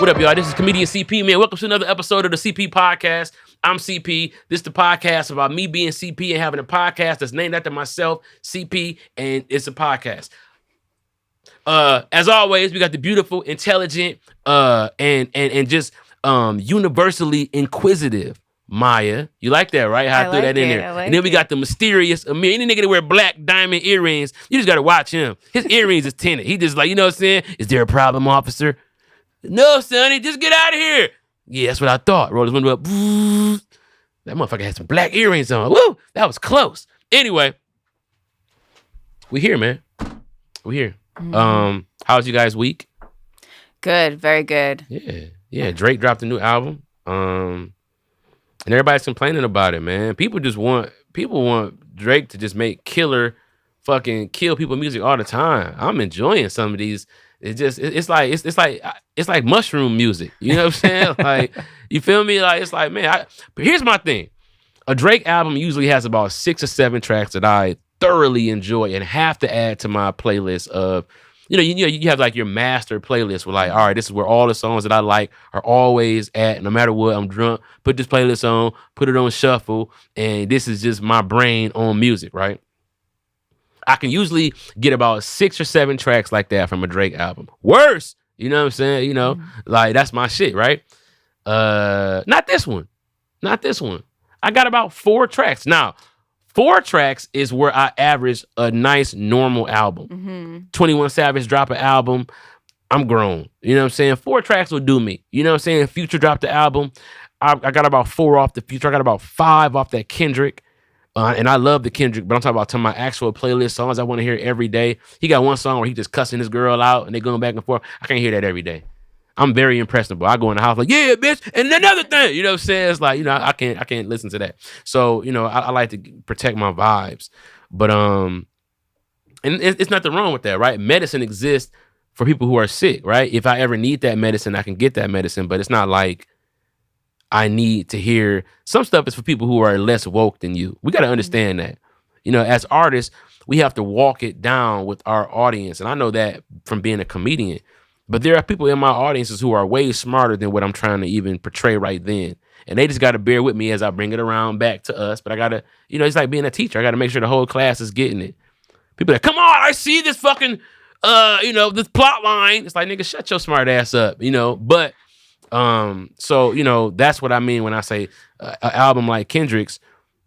What up, y'all? This is comedian CP, man. Welcome to another episode of the CP Podcast. I'm CP. This is the podcast about me being CP and having a podcast that's named after myself, CP, and it's a podcast. As always, we got the beautiful, intelligent, and just universally inquisitive Maye. You like that, right? How I threw that in there. And then we got the mysterious Amir. Any nigga that wear black diamond earrings, you just gotta watch him. His earrings is tinted. He just like, you know what I'm saying? Is there a problem, officer? No, sonny, just get out of here. Yeah, that's what I thought. Roll his window up. That motherfucker had some black earrings on. Woo! That was close. Anyway, we here, man. We here. How's you guys' week? Good, very good. Yeah. Drake dropped a new album. And everybody's complaining about it, man. People want Drake to just make fucking kill people music all the time. I'm enjoying some of these. It's like mushroom music. You know what I'm saying? Like, you feel me? Like, it's like, man, but here's my thing. A Drake album usually has about 6 or 7 tracks that I thoroughly enjoy and have to add to my playlist of, you have like your master playlist where like, all right, this is where all the songs that I like are always at. No matter what, I'm drunk, put this playlist on, put it on shuffle, and this is just my brain on music, right? I can usually get about 6 or 7 tracks like that from a Drake album. Worse, you know what I'm saying? Like that's my shit, right? Not this one. I got about 4 tracks. Now, 4 tracks is where I average a nice normal album. 21 Savage drop an album, I'm grown. You know what I'm saying? 4 tracks will do me. You know what I'm saying? Future dropped the album. I got about 4 off the Future. I got about 5 off that Kendrick. And I love the Kendrick, but I'm talking about my actual playlist songs I want to hear every day. He got one song where he just cussing his girl out and they going back and forth. I can't hear that every day. I'm very impressionable. I go in the house like, yeah, bitch, and another thing. You know what I'm saying? It's like, I can't listen to that. So, I like to protect my vibes. But and it's nothing wrong with that, right? Medicine exists for people who are sick, right? If I ever need that medicine, I can get that medicine, but it's not like I need to hear. Some stuff is for people who are less woke than you. We got to understand that. As artists, we have to walk it down with our audience. And I know that from being a comedian. But there are people in my audiences who are way smarter than what I'm trying to even portray right then. And they just got to bear with me as I bring it around back to us. But I got to, it's like being a teacher. I got to make sure the whole class is getting it. People are like, come on, I see this fucking, this plot line. It's like, nigga, shut your smart ass up, But, so, that's what I mean when I say an album like Kendrick's,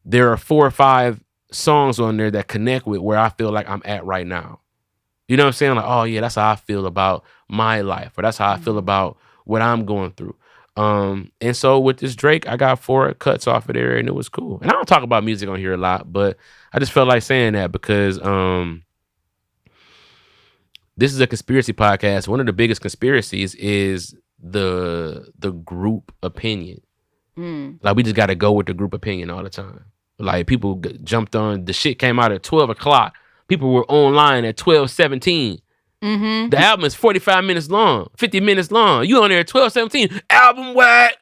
there are 4 or 5 songs on there that connect with where I feel like I'm at right now. You know what I'm saying? Like, oh yeah, that's how I feel about my life, or that's how I feel about what I'm going through. And so with this Drake, I got 4 cuts off of there, and it was cool. And I don't talk about music on here a lot, but I just felt like saying that because this is a conspiracy podcast. One of the biggest conspiracies is the group opinion. Like, we just got to go with the group opinion all the time. Like, people jumped on, the shit came out at 12 o'clock. People were online at 12:17. The album is 45 minutes long, 50 minutes long. You on there at 12:17. Album whack.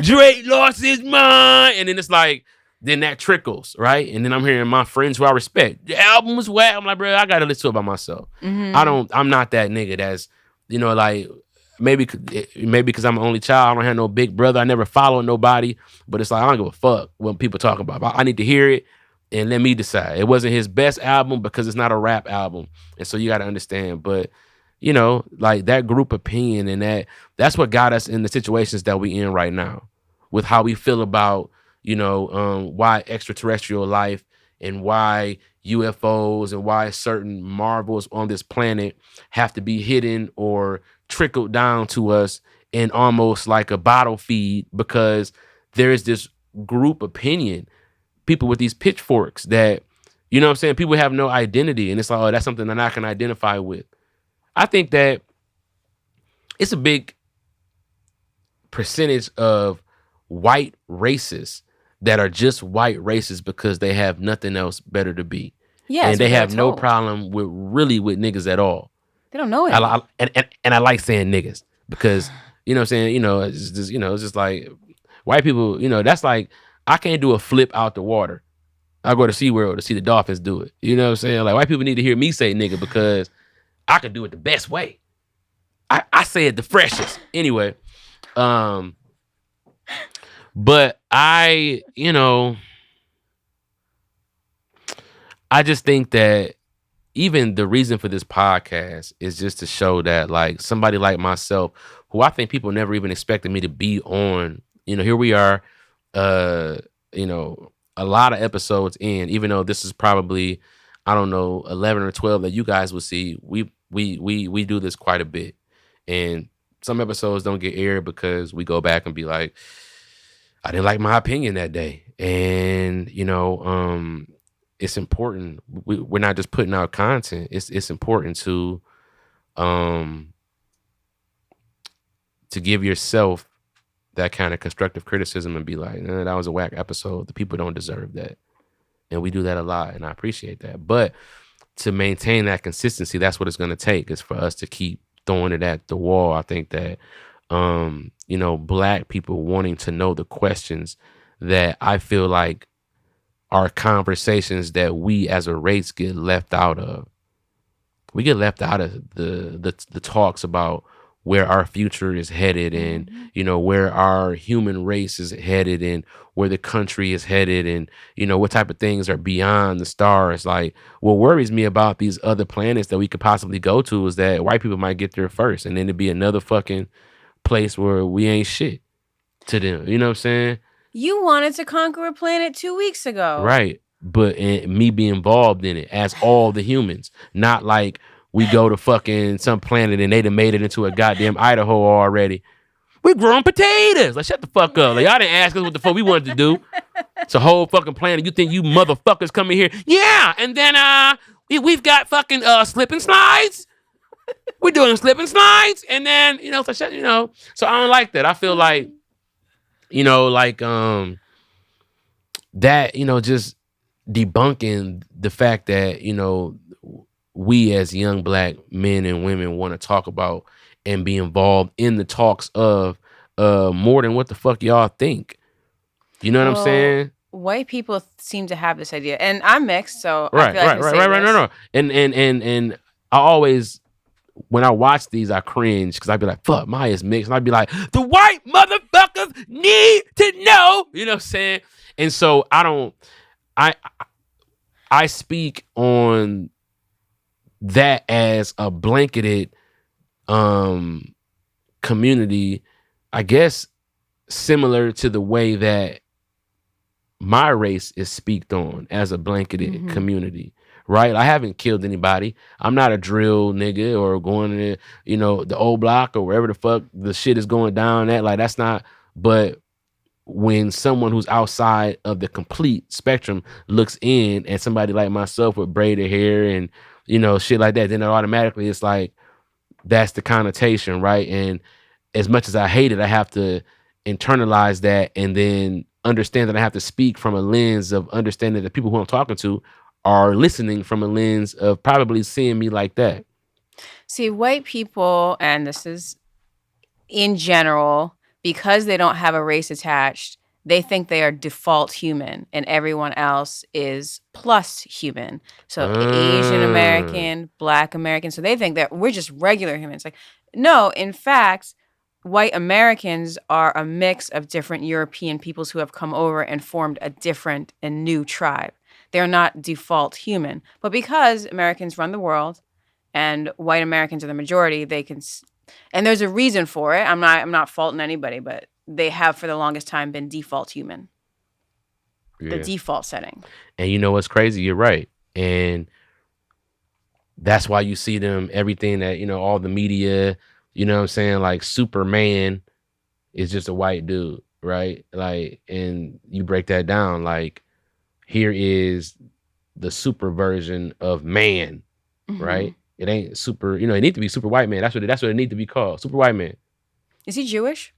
Drake lost his mind. And then it's like, then that trickles, right? And then I'm hearing my friends who I respect. The album was whack. I'm like, bro, I got to listen to it by myself. I'm not that nigga that's, like, maybe because I'm an only child. I don't have no big brother. I never followed nobody. But it's like, I don't give a fuck what people talk about. I need to hear it. And let me decide. It wasn't his best album because it's not a rap album. And so you got to understand. But, like that group opinion and that's what got us in the situations that we in right now with how we feel about, why extraterrestrial life and why UFOs and why certain marvels on this planet have to be hidden or trickled down to us in almost like a bottle feed because there is this group opinion. People with these pitchforks that, you know what I'm saying? People have no identity. And it's like, oh, that's something that I can identify with. I think that it's a big percentage of white racists that are just white racists because they have nothing else better to be. Yeah, and they have no problem with niggas at all. They don't know it. And I like saying niggas because, you know what I'm saying? It's just, it's just like white people, that's like, I can't do a flip out the water. I go to SeaWorld to see the dolphins do it. You know what I'm saying? Like, white people need to hear me say nigga because I can do it the best way. I said the freshest. Anyway, but I just think that even the reason for this podcast is just to show that, like, somebody like myself, who I think people never even expected me to be on, here we are, a lot of episodes in, even though this is probably, I don't know, 11 or 12 that you guys will see, we do this quite a bit. And some episodes don't get aired because we go back and be like, I didn't like my opinion that day. And, it's important. We're not just putting out content. It's important to give yourself that kind of constructive criticism and be like, that was a whack episode. The people don't deserve that. And we do that a lot, and I appreciate that. But to maintain that consistency, that's what it's going to take, is for us to keep throwing it at the wall. I think that, Black people wanting to know the questions that I feel like are conversations that we as a race get left out of. We get left out of the talks about where our future is headed, and where our human race is headed, and where the country is headed, and what type of things are beyond the stars. Like, what worries me about these other planets that we could possibly go to is that white people might get there first, and then it'd be another fucking place where we ain't shit to them. You know what I'm saying? You wanted to conquer a planet 2 weeks ago. Right. But me be involved in it as all the humans, not like we go to fucking some planet and they done made it into a goddamn Idaho already. We growing potatoes. Like, shut the fuck up. Like, y'all didn't ask us what the fuck we wanted to do. It's a whole fucking planet. You think you motherfuckers coming here? Yeah. And then we've got fucking slip and slides. We're doing slip and slides. And then, so I don't like that. I feel like, that, just debunking the fact that, we as young Black men and women want to talk about and be involved in the talks of more than what the fuck y'all think. You know what I'm saying? White people seem to have this idea, and I'm mixed, so right, I feel like right. No. And I always, when I watch these, I cringe because I'd be like, fuck, Maya's mixed. And I'd be like, the white motherfuckers need to know. You know what I'm saying? And so I speak on that as a blanketed community, I guess, similar to the way that my race is speaked on as a blanketed community. Right? I haven't killed anybody. I'm not a drill nigga or going to, the old block or wherever the fuck the shit is going down at. Like, that's not, but when someone who's outside of the complete spectrum looks in at somebody like myself with braided hair and, shit like that, then automatically it's like, that's the connotation, right? And as much as I hate it, I have to internalize that and then understand that I have to speak from a lens of understanding that the people who I'm talking to are listening from a lens of probably seeing me like that. See, white people, and this is in general, because they don't have a race attached, they think they are default human and everyone else is plus human. So Asian American, Black American. So they think that we're just regular humans. Like, no, in fact, white Americans are a mix of different European peoples who have come over and formed a different and new tribe. They're not default human. But because Americans run the world and white Americans are the majority, they can... And there's a reason for it. I'm not faulting anybody, but they have for the longest time been default human. Yeah. The default setting. And you know what's crazy? You're right. And that's why you see them, everything that, all the media, you know what I'm saying? Like, Superman is just a white dude, right? Like, and you break that down, like, here is the super version of man, right? It ain't super, it need to be super white man. That's what it need to be called. Super white man. Is he Jewish?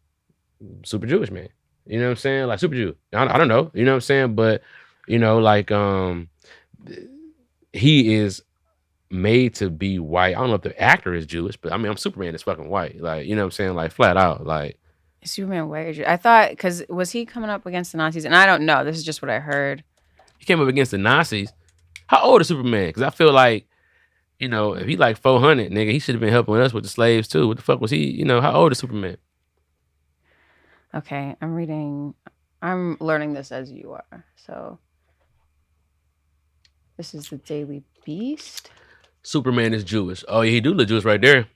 Super Jewish man. You know what I'm saying? Like, super Jew. I don't know. You know what I'm saying? But, like, he is made to be white. I don't know if the actor is Jewish, but I mean, Superman is fucking white. Like, you know what I'm saying? Like, flat out. Like, is Superman white or Jewish? I thought, because was he coming up against the Nazis? And I don't know. This is just what I heard. He came up against the Nazis. How old is Superman? Because I feel like You know, if he like 400, nigga, he should have been helping us with the slaves too. What the fuck was he? You know, how old is Superman? Okay, I'm learning this as you are. So this is the Daily Beast. Superman is Jewish. Oh yeah, he do look Jewish right there.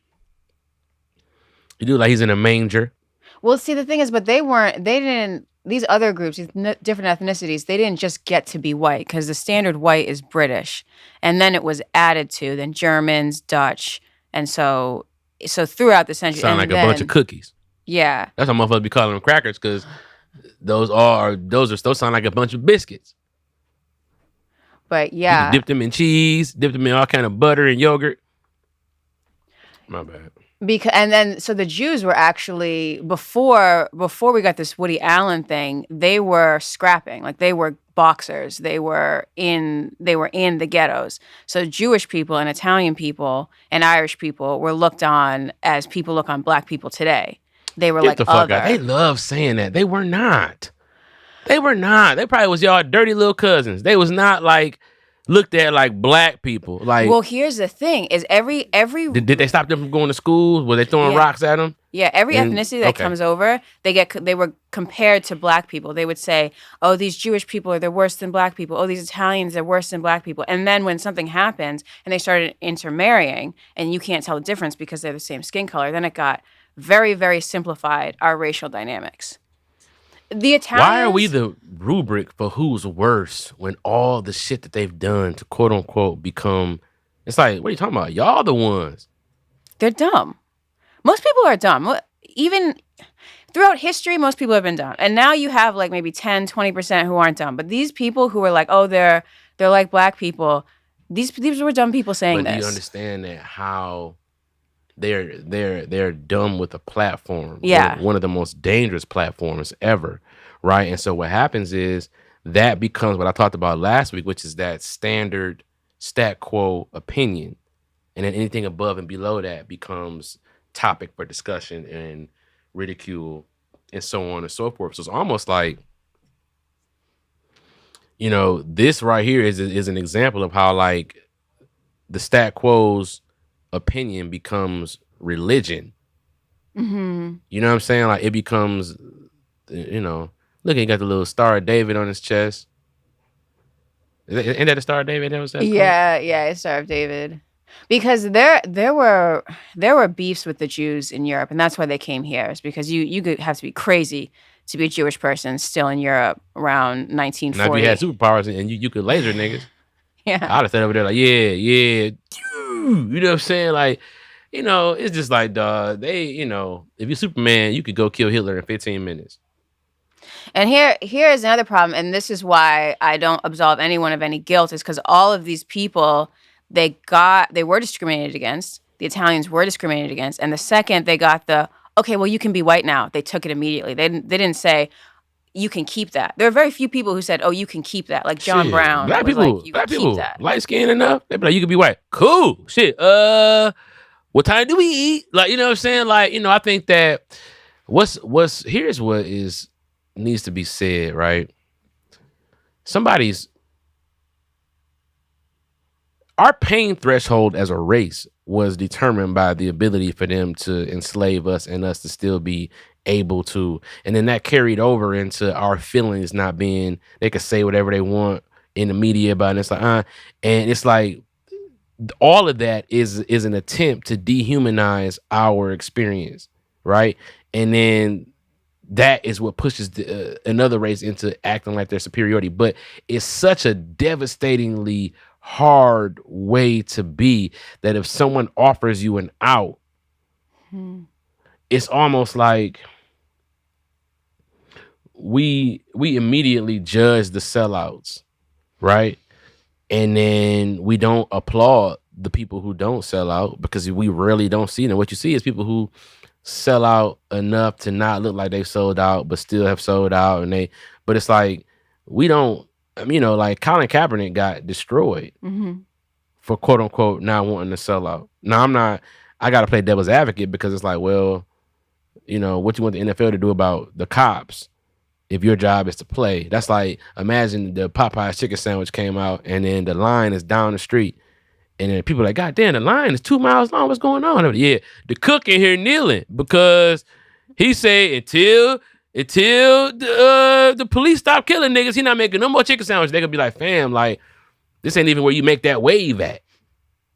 He do like he's in a manger. Well, see, the thing is, but they didn't, these other groups, these different ethnicities, they didn't just get to be white because the standard white is British. And then it was added to, then Germans, Dutch. And so throughout the century. Sound like a bunch of cookies. Yeah. That's why motherfuckers be calling them crackers, because those sound like a bunch of biscuits. But yeah. You dip them in cheese, dip them in all kind of butter and yogurt. My bad. And then so the Jews were actually before we got this Woody Allen thing, they were scrapping, like they were boxers, they were in the ghettos. So Jewish people and Italian people and Irish people were looked on as people look on black people today. They were Get like the fuck other. out. They love saying that. They were not. They were not. They probably was y'all dirty little cousins. They was not like looked at like black people. Like, well, here's the thing: is every did they stop them from going to schools? Were they throwing rocks at them? Yeah, every ethnicity that comes over, they were compared to black people. They would say, "Oh, these Jewish people they're worse than black people. Oh, these Italians they're worse than black people." And then when something happens and they started intermarrying, and you can't tell the difference because they're the same skin color, then it got very, very simplified our racial dynamics. The Italians. Why are we the rubric for who's worse when all the shit that they've done to quote unquote become? It's like, what are you talking about? Y'all the ones. They're dumb. Most people are dumb. Even throughout history, most people have been dumb. And now you have like maybe 10, 20% who aren't dumb. But these people who are like, oh, they're like black people. These were dumb people saying this. But do you understand that how they're dumb with a platform? Yeah. One of the most dangerous platforms ever, right? And so what happens is that becomes what I talked about last week, which is that standard stat quo opinion. And then anything above and below that becomes topic for discussion and ridicule and so on and so forth. So it's almost like, you know, this right here is an example of how like the stat quo's opinion becomes religion. Mm-hmm. You know what I'm saying? Like it becomes, you know, look, he got the little Star of David on his chest. Ain't that the Star of David? That was that? Yeah, it's Star of David. Because there were beefs with the Jews in Europe, and that's why they came here. Is because you could have to be crazy to be a Jewish person still in Europe around 1940. Now if you had superpowers and you could laser niggas, yeah, I'd have sat over there like, yeah, you know what I'm saying? Like, you know, it's just like, dog, they, you know, if you're Superman, you could go kill Hitler in 15 minutes. And here is another problem, and this is why I don't absolve anyone of any guilt, is because all of these people, they were discriminated against. The Italians were discriminated against. And the second they got okay, well, you can be white now, they took it immediately. They didn't say, you can keep that. There are very few people who said, oh, you can keep that. Like John Brown. Black people, like, you can keep that. Light skin enough. They be like, you can be white. Cool. Shit. What time do we eat? Like, you know what I'm saying? Like, you know, I think that here's what needs to be said, right? Our pain threshold as a race was determined by the ability for them to enslave us and us to still be able to, and then that carried over into our feelings not being, they could say whatever they want in the media about it. It's like, and it's like all of that is an attempt to dehumanize our experience, right? And then that is what pushes another race into acting like their superiority. But it's such a devastatingly hard way to be that if someone offers you an out, it's almost like we immediately judge the sellouts, right? And then we don't applaud the people who don't sell out because we rarely don't see them. What you see is people who sell out enough to not look like they've sold out, but still have sold out. But it's like, we don't, you know, like Colin Kaepernick got destroyed for quote unquote not wanting to sell out. Now I got to play devil's advocate because it's like, well, you know, what you want the NFL to do about the cops if your job is to play? That's like, imagine the Popeye's chicken sandwich came out and then the line is down the street And then people are like, God damn, the line is 2 miles long. What's going on? I'm like, yeah, the cook in here kneeling because he say until the police stop killing niggas, he not making no more chicken sandwiches. They gonna be like, fam, like this ain't even where you make that wave at.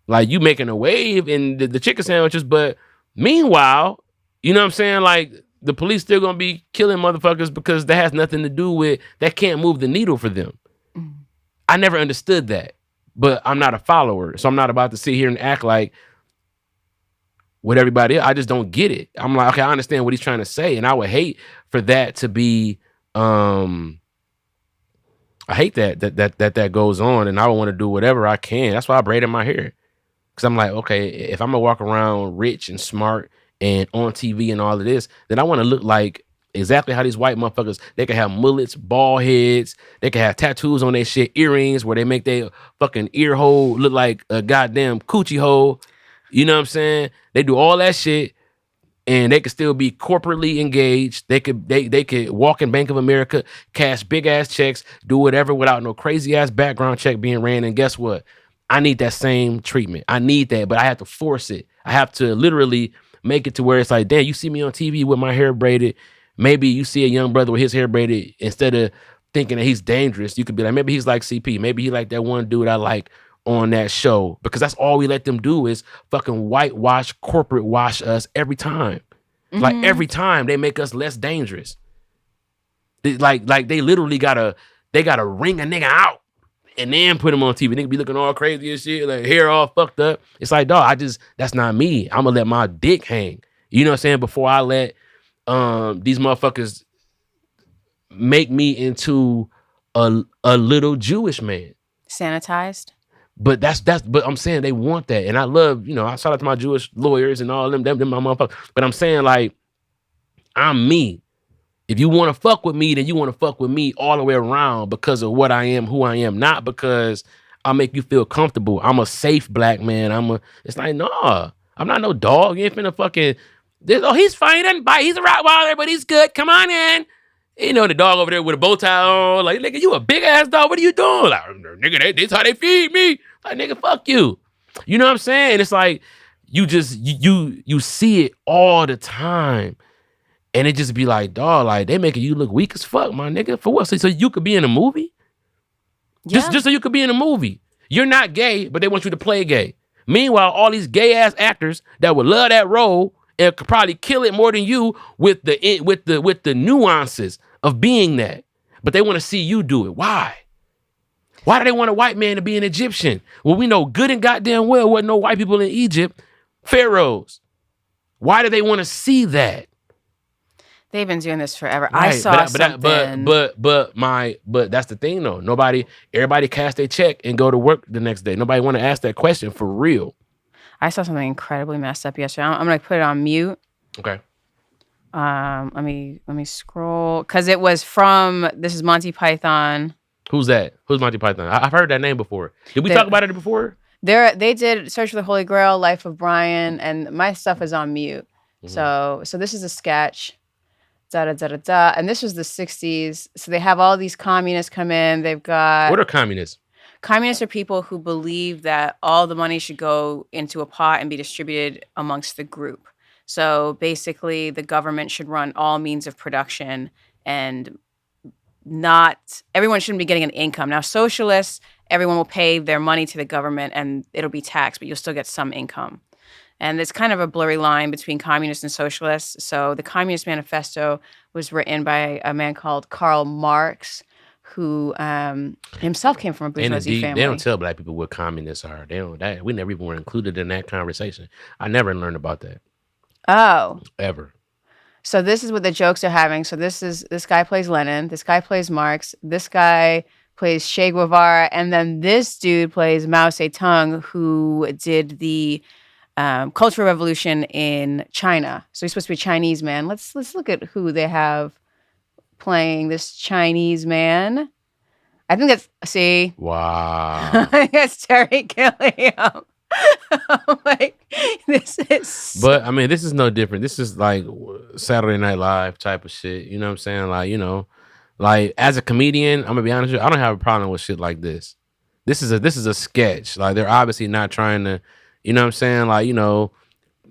Like you making a wave in the chicken sandwiches, but meanwhile, you know what I'm saying? Like the police still gonna be killing motherfuckers because that has nothing to do with that can't move the needle for them. I never understood that. But I'm not a follower, so I'm not about to sit here and act like what everybody else. I just don't get it. I'm like, okay, I understand what he's trying to say, and I would hate for that to be. I hate that goes on, and I would want to do whatever I can. That's why I braided my hair, because I'm like, okay, if I'm gonna walk around rich and smart and on TV and all of this, then I want to look like exactly how these white motherfuckers. They can have mullets, bald heads. They can have tattoos on their shit, earrings where they make their fucking ear hole look like a goddamn coochie hole. You know what I'm saying? They do all that shit, and they could still be corporately engaged. They could walk in Bank of America, cash big ass checks, do whatever without no crazy ass background check being ran. And guess what? I need that same treatment. I need that, but I have to force it. I have to literally make it to where it's like, damn, you see me on TV with my hair braided. Maybe you see a young brother with his hair braided, instead of thinking that he's dangerous, you could be like, maybe he's like CP. Maybe he like that one dude I like on that show, because that's all we let them do is fucking whitewash, corporate wash us every time. Like every time they make us less dangerous. Like they literally gotta ring a nigga out and then put him on TV. Nigga be looking all crazy and shit, like hair all fucked up. It's like, dog, that's not me. I'm gonna let my dick hang. You know what I'm saying? Before I let these motherfuckers make me into a little Jewish man. Sanitized. But but I'm saying they want that. And I love, I shout out to my Jewish lawyers and all them my motherfuckers. But I'm saying, like, I'm me. If you want to fuck with me, then you want to fuck with me all the way around because of what I am, who I am, not because I make you feel comfortable. I'm a safe black man. It's like, nah, I'm not no dog. You ain't finna fucking, he's fine. He doesn't bite. He's a Rottweiler, but he's good. Come on in. The dog over there with a bow tie on, like, nigga, you a big ass dog. What are you doing? Like, nigga, that's how they feed me. Like, nigga, fuck you. You know what I'm saying? It's like, you see it all the time. And it just be like, dog, like, they making you look weak as fuck, my nigga. For what? So you could be in a movie? Yeah. Just so you could be in a movie. You're not gay, but they want you to play gay. Meanwhile, all these gay ass actors that would love that role and could probably kill it more than you with the nuances of being that. But they want to see you do it. Why? Why do they want a white man to be an Egyptian? Well, we know good and goddamn well wasn't no white people in Egypt. Pharaohs. Why do they want to see that? They've been doing this forever. Right, I saw something. But that's the thing though. Everybody cast their check and go to work the next day. Nobody want to ask that question for real. I saw something incredibly messed up yesterday. I'm gonna put it on mute. Okay. Let me scroll, because it was from, this is Monty Python. Who's that? Who's Monty Python? I've heard that name before. Did we talk about it before? They did Search for the Holy Grail, Life of Brian, and my stuff is on mute. Mm-hmm. So this is a sketch. And this was the 60s. So they have all these communists come in. They've got... What are communists? Communists are people who believe that all the money should go into a pot and be distributed amongst the group. So basically, the government should run all means of production, and everyone shouldn't be getting an income. Now, socialists, everyone will pay their money to the government and it'll be taxed, but you'll still get some income. And there's kind of a blurry line between communists and socialists. So the Communist Manifesto was written by a man called Karl Marx, who himself came from a bourgeoisie family. They don't tell black people what communists are. We never even were included in that conversation. I never learned about that. Oh. Ever. So this is what the jokes are having. So this guy plays Lenin. This guy plays Marx. This guy plays Che Guevara. And then this dude plays Mao Zedong, who did the Cultural Revolution in China. So he's supposed to be a Chinese man. Let's look at who they have playing this Chinese man. I think that's, Wow. That's Terry Gilliam. Like, this is... But, I mean, this is no different. This is like Saturday Night Live type of shit. You know what I'm saying? Like, like, as a comedian, I'm going to be honest with you, I don't have a problem with shit like this. This is a sketch. Like they're obviously not trying to, you know what I'm saying? Like,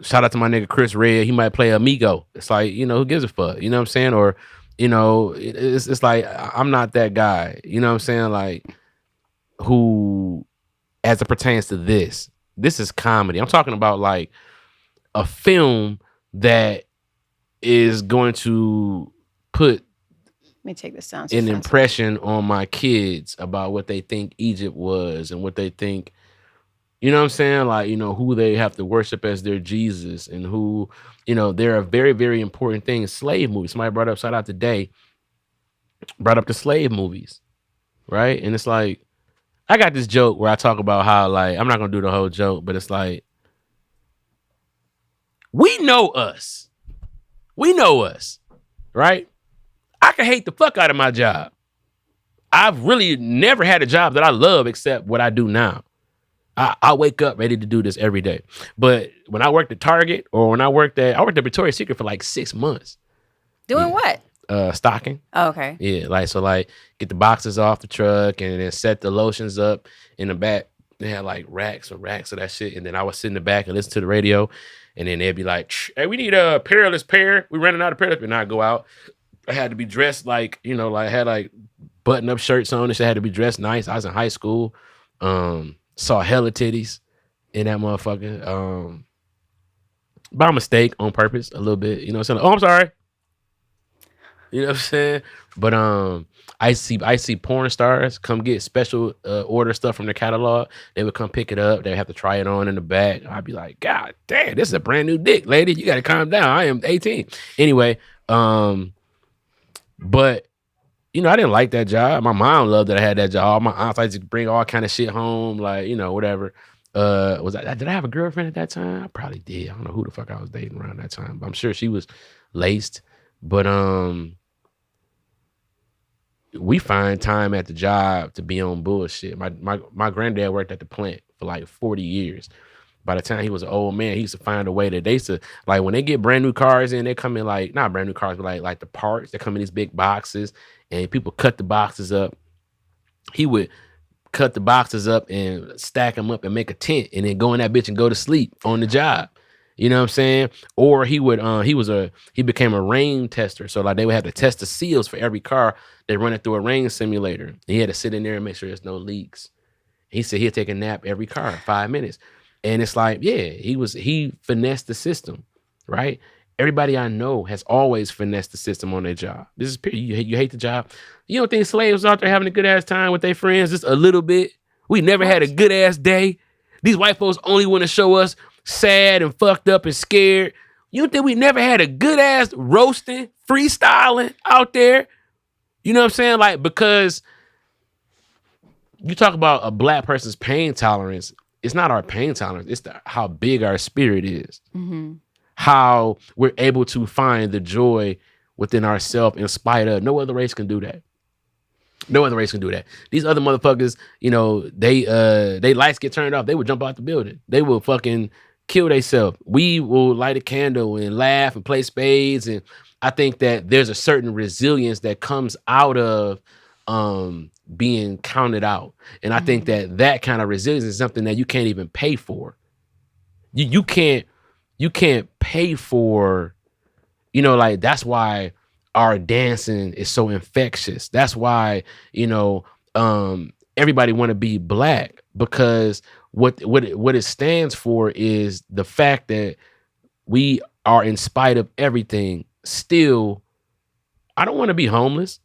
shout out to my nigga Chris Red. He might play Amigo. It's like, who gives a fuck? You know what I'm saying? Or, it's like I'm not that guy. You know what I'm saying? Like who, as it pertains to this is comedy. I'm talking about like a film that is going to put Let me take this down. an impression on my kids about what they think Egypt was and what they think, you know what I'm saying? Like, who they have to worship as their Jesus and who, they're a very, very important thing. Slave movies. Somebody brought up, shout out today, brought up the slave movies, right? And it's like, I got this joke where I talk about how, like, I'm not going to do the whole joke, but it's like, we know us. We know us, right? I can hate the fuck out of my job. I've really never had a job that I love except what I do now. I wake up ready to do this every day. But when I worked at Target or when I worked at Victoria's Secret for like 6 months. Doing what? Stocking. Oh, okay. Yeah, like get the boxes off the truck and then set the lotions up in the back. They had like racks of that shit. And then I would sit in the back and listen to the radio. And then they'd be like, hey, we need a peerless pair. We're running out of peerless. And I'd go out. I had to be dressed like, like I had like button up shirts on and shit. I had to be dressed nice. I was in high school. Saw hella titties in that motherfucker. By mistake, on purpose, a little bit. You know what I'm saying? Oh, I'm sorry. You know what I'm saying? But I see porn stars come get special order stuff from their catalog. They would come pick it up. They have to try it on in the back. I'd be like, God damn, this is a brand new dick, lady. You got to calm down. I am 18. Anyway, but I didn't like that job. My mom loved that I had that job. My aunts, I just bring all kind of shit home, like, whatever. Did I have a girlfriend at that time? I probably did. I don't know who the fuck I was dating around that time, but I'm sure she was laced. But we find time at the job to be on bullshit. My granddad worked at the plant for like 40 years. By the time he was an old man, he used to find a way that they used to, like, when they get brand new cars in, they come in like, not brand new cars, but like the parts, they come in these big boxes and people cut the boxes up. He would cut the boxes up and stack them up and make a tent and then go in that bitch and go to sleep on the job. You know what I'm saying? Or he would, he became a rain tester. So like they would have to test the seals for every car. They run it through a rain simulator. He had to sit in there and make sure there's no leaks. He said he'd take a nap every car, 5 minutes. And it's like, yeah, he finessed the system, right? Everybody I know has always finessed the system on their job. This is period. You hate the job. You don't think slaves out there having a good ass time with their friends just a little bit? We never had a good ass day. These white folks only want to show us sad and fucked up and scared. You don't think we never had a good ass roasting, freestyling out there? You know what I'm saying? Like, because you talk about a black person's pain tolerance. It's not our pain tolerance. It's how big our spirit is. Mm-hmm. How we're able to find the joy within ourselves in spite of. No other race can do that. No other race can do that. These other motherfuckers, they lights get turned off. They would jump out the building. They will fucking kill themselves. We will light a candle and laugh and play spades. And I think that there's a certain resilience that comes out of being counted out. And I think that kind of resilience is something that you can't even pay for. You can't pay for, like that's why our dancing is so infectious. That's why, everybody want to be black, because what it stands for is the fact that we are, in spite of everything, still, I don't want to be homeless.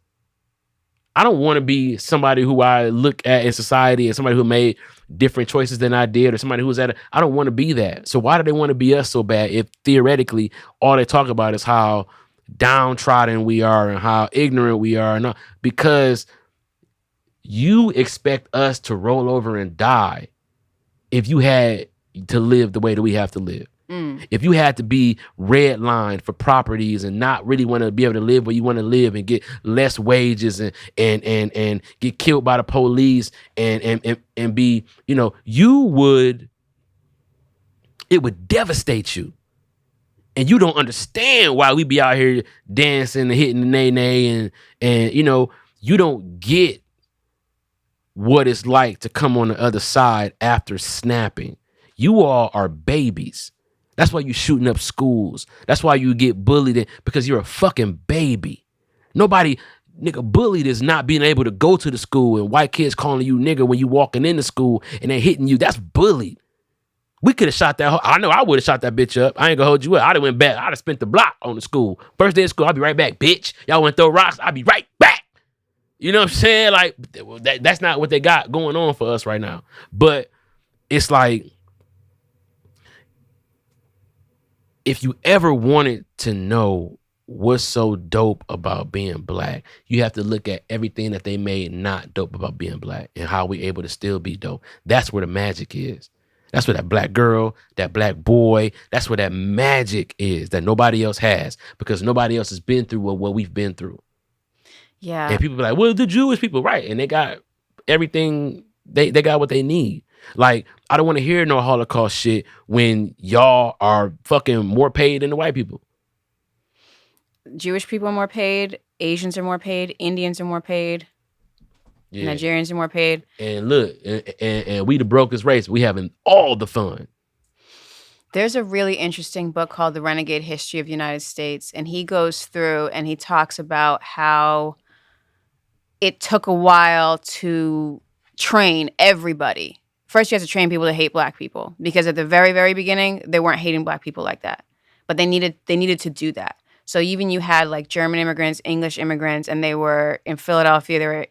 I don't want to be somebody who I look at in society as somebody who made different choices than I did, or somebody who's I don't want to be that. So why do they want to be us so bad if theoretically all they talk about is how downtrodden we are and how ignorant we are? And because you expect us to roll over and die if you had to live the way that we have to live. If you had to be redlined for properties and not really want to be able to live where you want to live and get less wages and get killed by the police and be, it would devastate you. And you don't understand why we be out here dancing and hitting the nay-nay and you don't get what it's like to come on the other side after snapping. You all are babies. That's why you shooting up schools. That's why you get bullied because you're a fucking baby. Nobody, nigga, bullied is not being able to go to the school and white kids calling you nigga when you walking into school and they hitting you. That's bullied. We could have shot that. I know I would have shot that bitch up. I ain't gonna hold you up. I'd have went back. I'd have spent the block on the school. First day of school, I'll be right back, bitch. Y'all want to throw rocks? I'll be right back. You know what I'm saying? Like, that's not what they got going on for us right now. But it's like, if you ever wanted to know what's so dope about being black, you have to look at everything that they made not dope about being black and how we able to still be dope. That's where the magic is. That's where that black girl, that black boy, that's where that magic is that nobody else has, because nobody else has been through what we've been through. Yeah. And people be like, well, the Jewish people, right. And they got everything, they got what they need. Like, I don't want to hear no Holocaust shit when y'all are fucking more paid than the white people. Jewish people are more paid. Asians are more paid. Indians are more paid. Yeah. Nigerians are more paid. And look, and we the brokest race. We having all the fun. There's a really interesting book called The Renegade History of the United States. And he goes through and he talks about how it took a while to train everybody. First, you have to train people to hate black people, because at the very, very beginning, they weren't hating black people like that. But they needed to do that. So even you had like German immigrants, English immigrants, and they were in Philadelphia. They were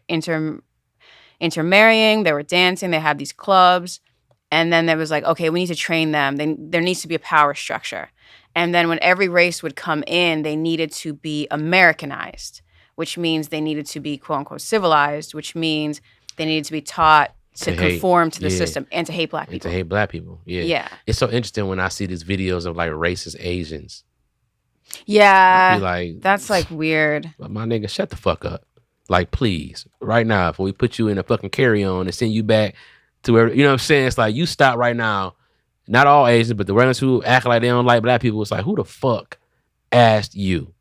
intermarrying. They were dancing. They had these clubs. And then there was like, okay, we need to train them. There needs to be a power structure. And then when every race would come in, they needed to be Americanized, which means they needed to be, quote unquote, civilized, which means they needed to be taught to conform to the system and to hate black people. And to hate black people, yeah. Yeah. It's so interesting when I see these videos of like racist Asians. Yeah. Be like, that's like weird. My nigga, shut the fuck up. Like, please, right now, before we put you in a fucking carry-on and send you back to where, you know what I'm saying? It's like, you stop right now. Not all Asians, but the ones who act like they don't like black people, it's like, who the fuck asked you?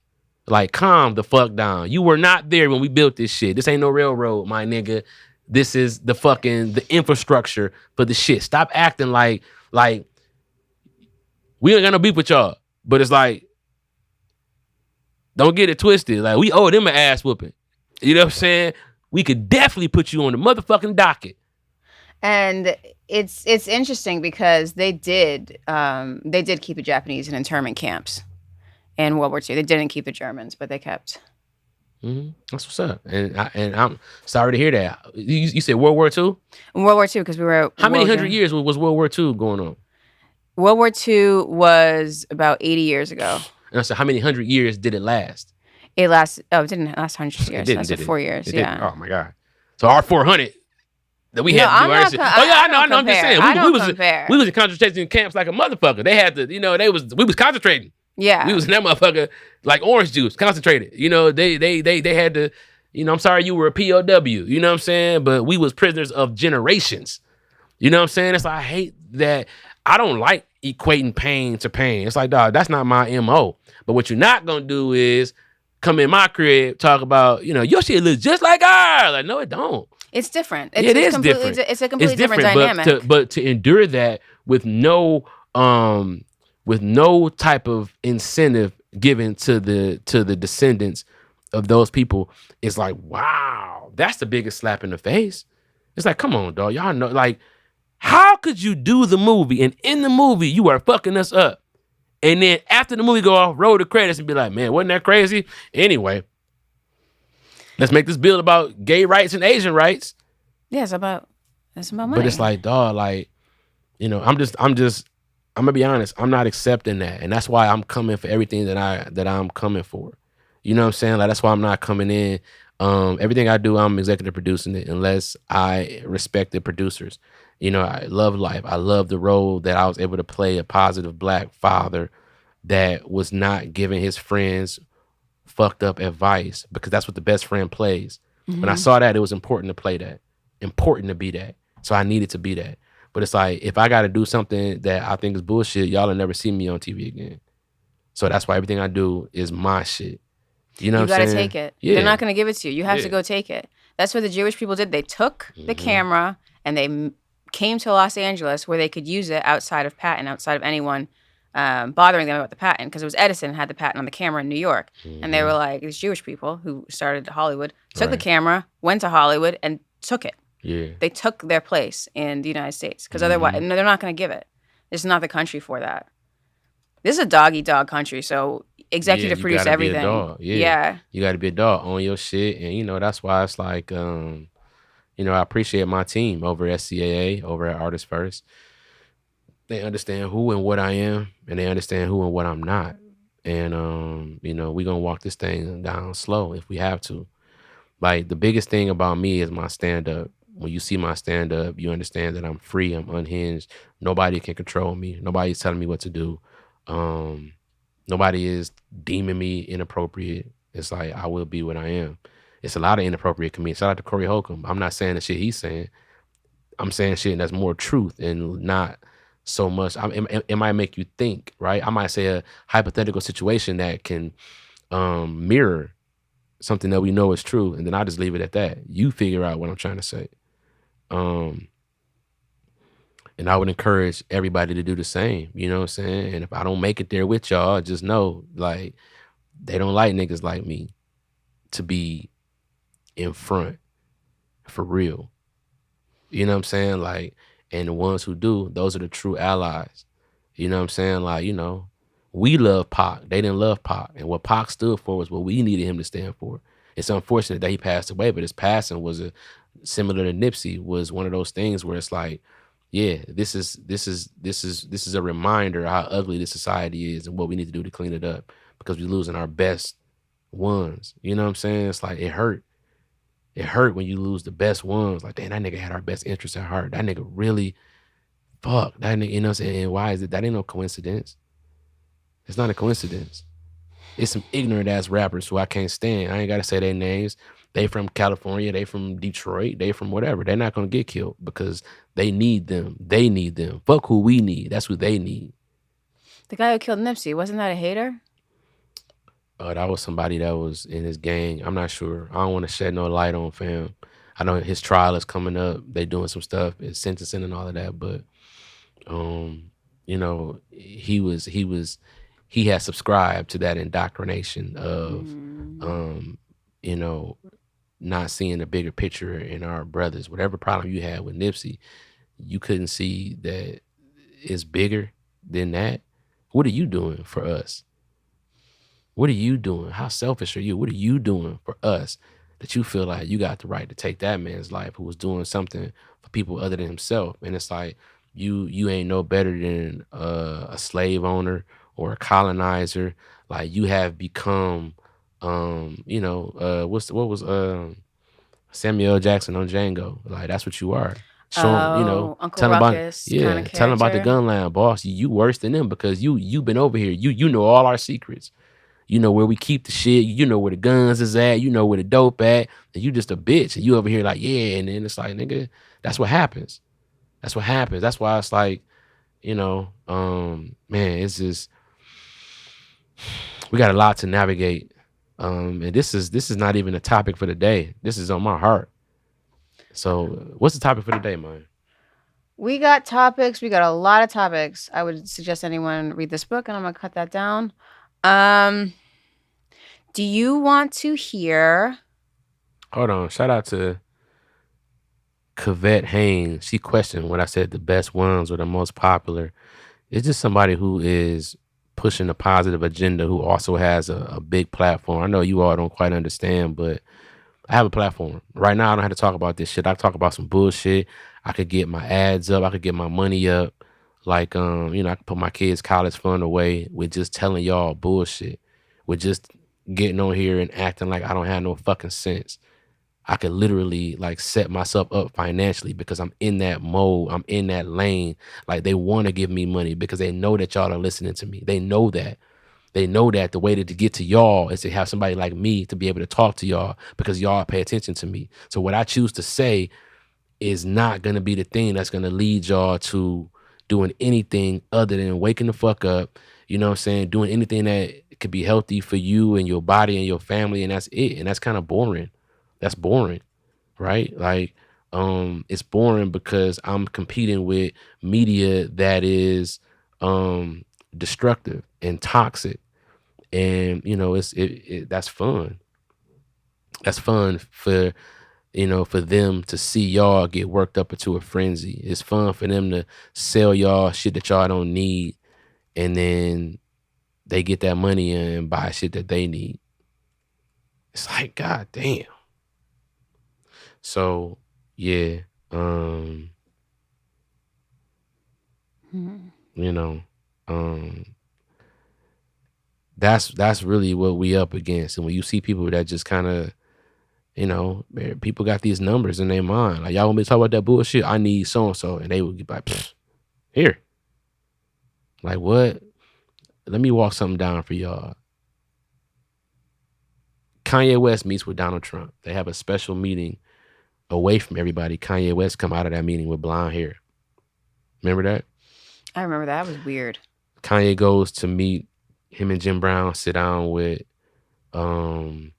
Like, calm the fuck down. You were not there when we built this shit. This ain't no railroad, my nigga. This is the infrastructure for the shit. Stop acting like we ain't got no beef with y'all. But it's like, don't get it twisted. Like, we owe them an ass whooping. You know what I'm saying? We could definitely put you on the motherfucking docket. And it's interesting because they did keep the Japanese in internment camps in World War II. They didn't keep the Germans, but they kept. Mm-hmm. That's what's up. And I'm sorry to hear that. You said World War II? World War II, because we were. How many hundred years was World War II going on? World War II was about 80 years ago. And I said, how many hundred years did it last? It didn't last 100 years. It lasted 4 years. Yeah. Oh my God. So our 400 that we had to do. I know. I'm just saying. We was in concentration camps like a motherfucker. They had to, we was concentrating. Yeah. We was in that motherfucker like orange juice, concentrated. They had to, I'm sorry you were a POW, you know what I'm saying? But we was prisoners of generations. You know what I'm saying? It's like, I hate that. I don't like equating pain to pain. It's like, dog, that's not my MO. But what you're not going to do is come in my crib, talk about, your shit looks just like ours. Like, no, it don't. It's different. It is different. It's a completely different dynamic. But to endure that with no type of incentive given to the descendants of those people, it's like, wow, that's the biggest slap in the face. It's like, come on, dog. Y'all know, like, how could you do the movie and in the movie you are fucking us up? And then after the movie go off, roll the credits and be like, man, wasn't that crazy? Anyway, let's make this bill about gay rights and Asian rights. Yeah, it's about money. But it's like, dog, like, I'm gonna be honest, I'm not accepting that. And that's why I'm coming for everything that I'm coming for. You know what I'm saying? Like, that's why I'm not coming in. Everything I do, I'm executive producing it unless I respect the producers. I love life. I love the role that I was able to play, a positive black father that was not giving his friends fucked up advice, because that's what the best friend plays. Mm-hmm. When I saw that, it was important to play that, important to be that. So I needed to be that. But it's like, if I got to do something that I think is bullshit, y'all will never see me on TV again. So that's why everything I do is my shit. You know what I'm saying? You got to take it. Yeah. They're not going to give it to you. You have to go take it. That's what the Jewish people did. They took the Mm-hmm. camera and they came to Los Angeles where they could use it outside of patent, outside of anyone bothering them about the patent, because it was Edison had the patent on the camera in New York. And they Mm-hmm. were like, these Jewish people who started Hollywood took the Right. camera, went to Hollywood, and took it. Yeah. They took their place in the United States because otherwise, Mm-hmm. no, they're not going to give it. It's not the country for that. This is a dog eat dog country, so Yeah, executive you produce gotta be a everything. dog. Yeah. Yeah. You gotta be a dog on your shit. And that's why it's like, I appreciate my team over at CAA, over at Artists First. They understand who and what I am, and they understand who and what I'm not. And we gonna walk this thing down slow if we have to. Like, the biggest thing about me is my stand up. When you see my stand up, you understand that I'm free, I'm unhinged. Nobody can control me. Nobody's telling me what to do. Um, Nobody is deeming me inappropriate. It's like I will be what I am. It's a lot of inappropriate comedians. Shout out to Corey Holcomb. I'm not saying the shit he's saying. I'm saying shit that's more truth and not so much. It might make you think, right? I might say a hypothetical situation that can mirror something that we know is true, and then I just leave it at that. You figure out what I'm trying to say. Um, and I would encourage everybody to do the same. You know what I'm saying? And if I don't make it there with y'all, just know, like, they don't like niggas like me to be in front for real. You know what I'm saying? Like, and the ones who do, those are the true allies. You know what I'm saying? Like, we love Pac. They didn't love Pac. And what Pac stood for was what we needed him to stand for. It's unfortunate that he passed away, but his passing was similar to Nipsey, was one of those things where it's like, yeah, this is a reminder of how ugly this society is and what we need to do to clean it up, because we're losing our best ones. You know what I'm saying? It's like, it hurt. It hurt when you lose the best ones. Like, damn, that nigga had our best interests at heart. That nigga really, fuck, that nigga, you know what I'm saying? And why is it? That ain't no coincidence. It's not a coincidence. It's some ignorant ass rappers who I can't stand. I ain't gotta say their names. They from California, they from Detroit, they from whatever. They're not gonna get killed because they need them. They need them. Fuck who we need. That's who they need. The guy who killed Nipsey, wasn't that a hater? That was somebody that was in his gang. I'm not sure. I don't want to shed no light on fam. I know his trial is coming up. They doing some stuff, it's sentencing and all of that, but he has subscribed to that indoctrination of you know, not seeing the bigger picture in our brothers. Whatever problem you had with Nipsey, you couldn't see that it's bigger than that. What are you doing for us? What are you doing? How selfish are you? What are you doing for us that you feel like you got the right to take that man's life who was doing something for people other than himself? And it's like, you ain't no better than a slave owner or a colonizer. Like, you have become, what was Samuel L. Jackson on Django? Like, that's what you are. Showing, Oh, Uncle telling about, Ruckus kind of yeah, telling about the character. gun line, boss. You worse than them because you been over here. You know all our secrets. You know where we keep the shit. You know where the guns is at. You know where the dope at. And you just a bitch. And you over here like, yeah. And then it's like, nigga, that's what happens. That's what happens. That's why it's like, man, it's just, we got a lot to navigate. And this is not even a topic for the day. This is on my heart. So what's the topic for the day, man? We got topics. We got a lot of topics. I would suggest anyone read this book, and I'm gonna cut that down. Do you want to hear? Hold on. Shout out to Cavette Haynes. She questioned when I said the best ones or the most popular. It's just somebody who is pushing a positive agenda, who also has a big platform. I know you all don't quite understand, but I have a platform. Right now, I don't have to talk about this shit. I talk about some bullshit. I could get my ads up. I could get my money up. Like, I could put my kids' college fund away with just telling y'all bullshit. With just getting on here and acting like I don't have no fucking sense. I could literally like set myself up financially because I'm in that mode. I'm in that lane. Like, they want to give me money because they know that y'all are listening to me. They know that. They know that the way to get to y'all is to have somebody like me to be able to talk to y'all because y'all pay attention to me. So what I choose to say is not going to be the thing that's going to lead y'all to doing anything other than waking the fuck up, you know what I'm saying? Doing anything that could be healthy for you and your body and your family, and that's it. And that's kind of boring. That's boring. right? Like, it's boring because I'm competing with media that is destructive and toxic, and that's fun. That's fun for for them to see y'all get worked up into a frenzy. It's fun for them to sell y'all shit that y'all don't need, and then they get that money and buy shit that they need. It's like, god damn. So yeah, Mhm. you know, um, that's really what we up against. And when you see people that just kind of, people got these numbers in their mind. Like, y'all want me to talk about that bullshit? I need so and so, and they would be like, "Pfft, here." Like, what? Let me walk something down for y'all. Kanye West meets with Donald Trump. They have a special meeting away from everybody. Kanye West come out of that meeting with blonde hair. Remember that? I remember that was weird. Kanye goes to meet him and Jim Brown, sit down with um,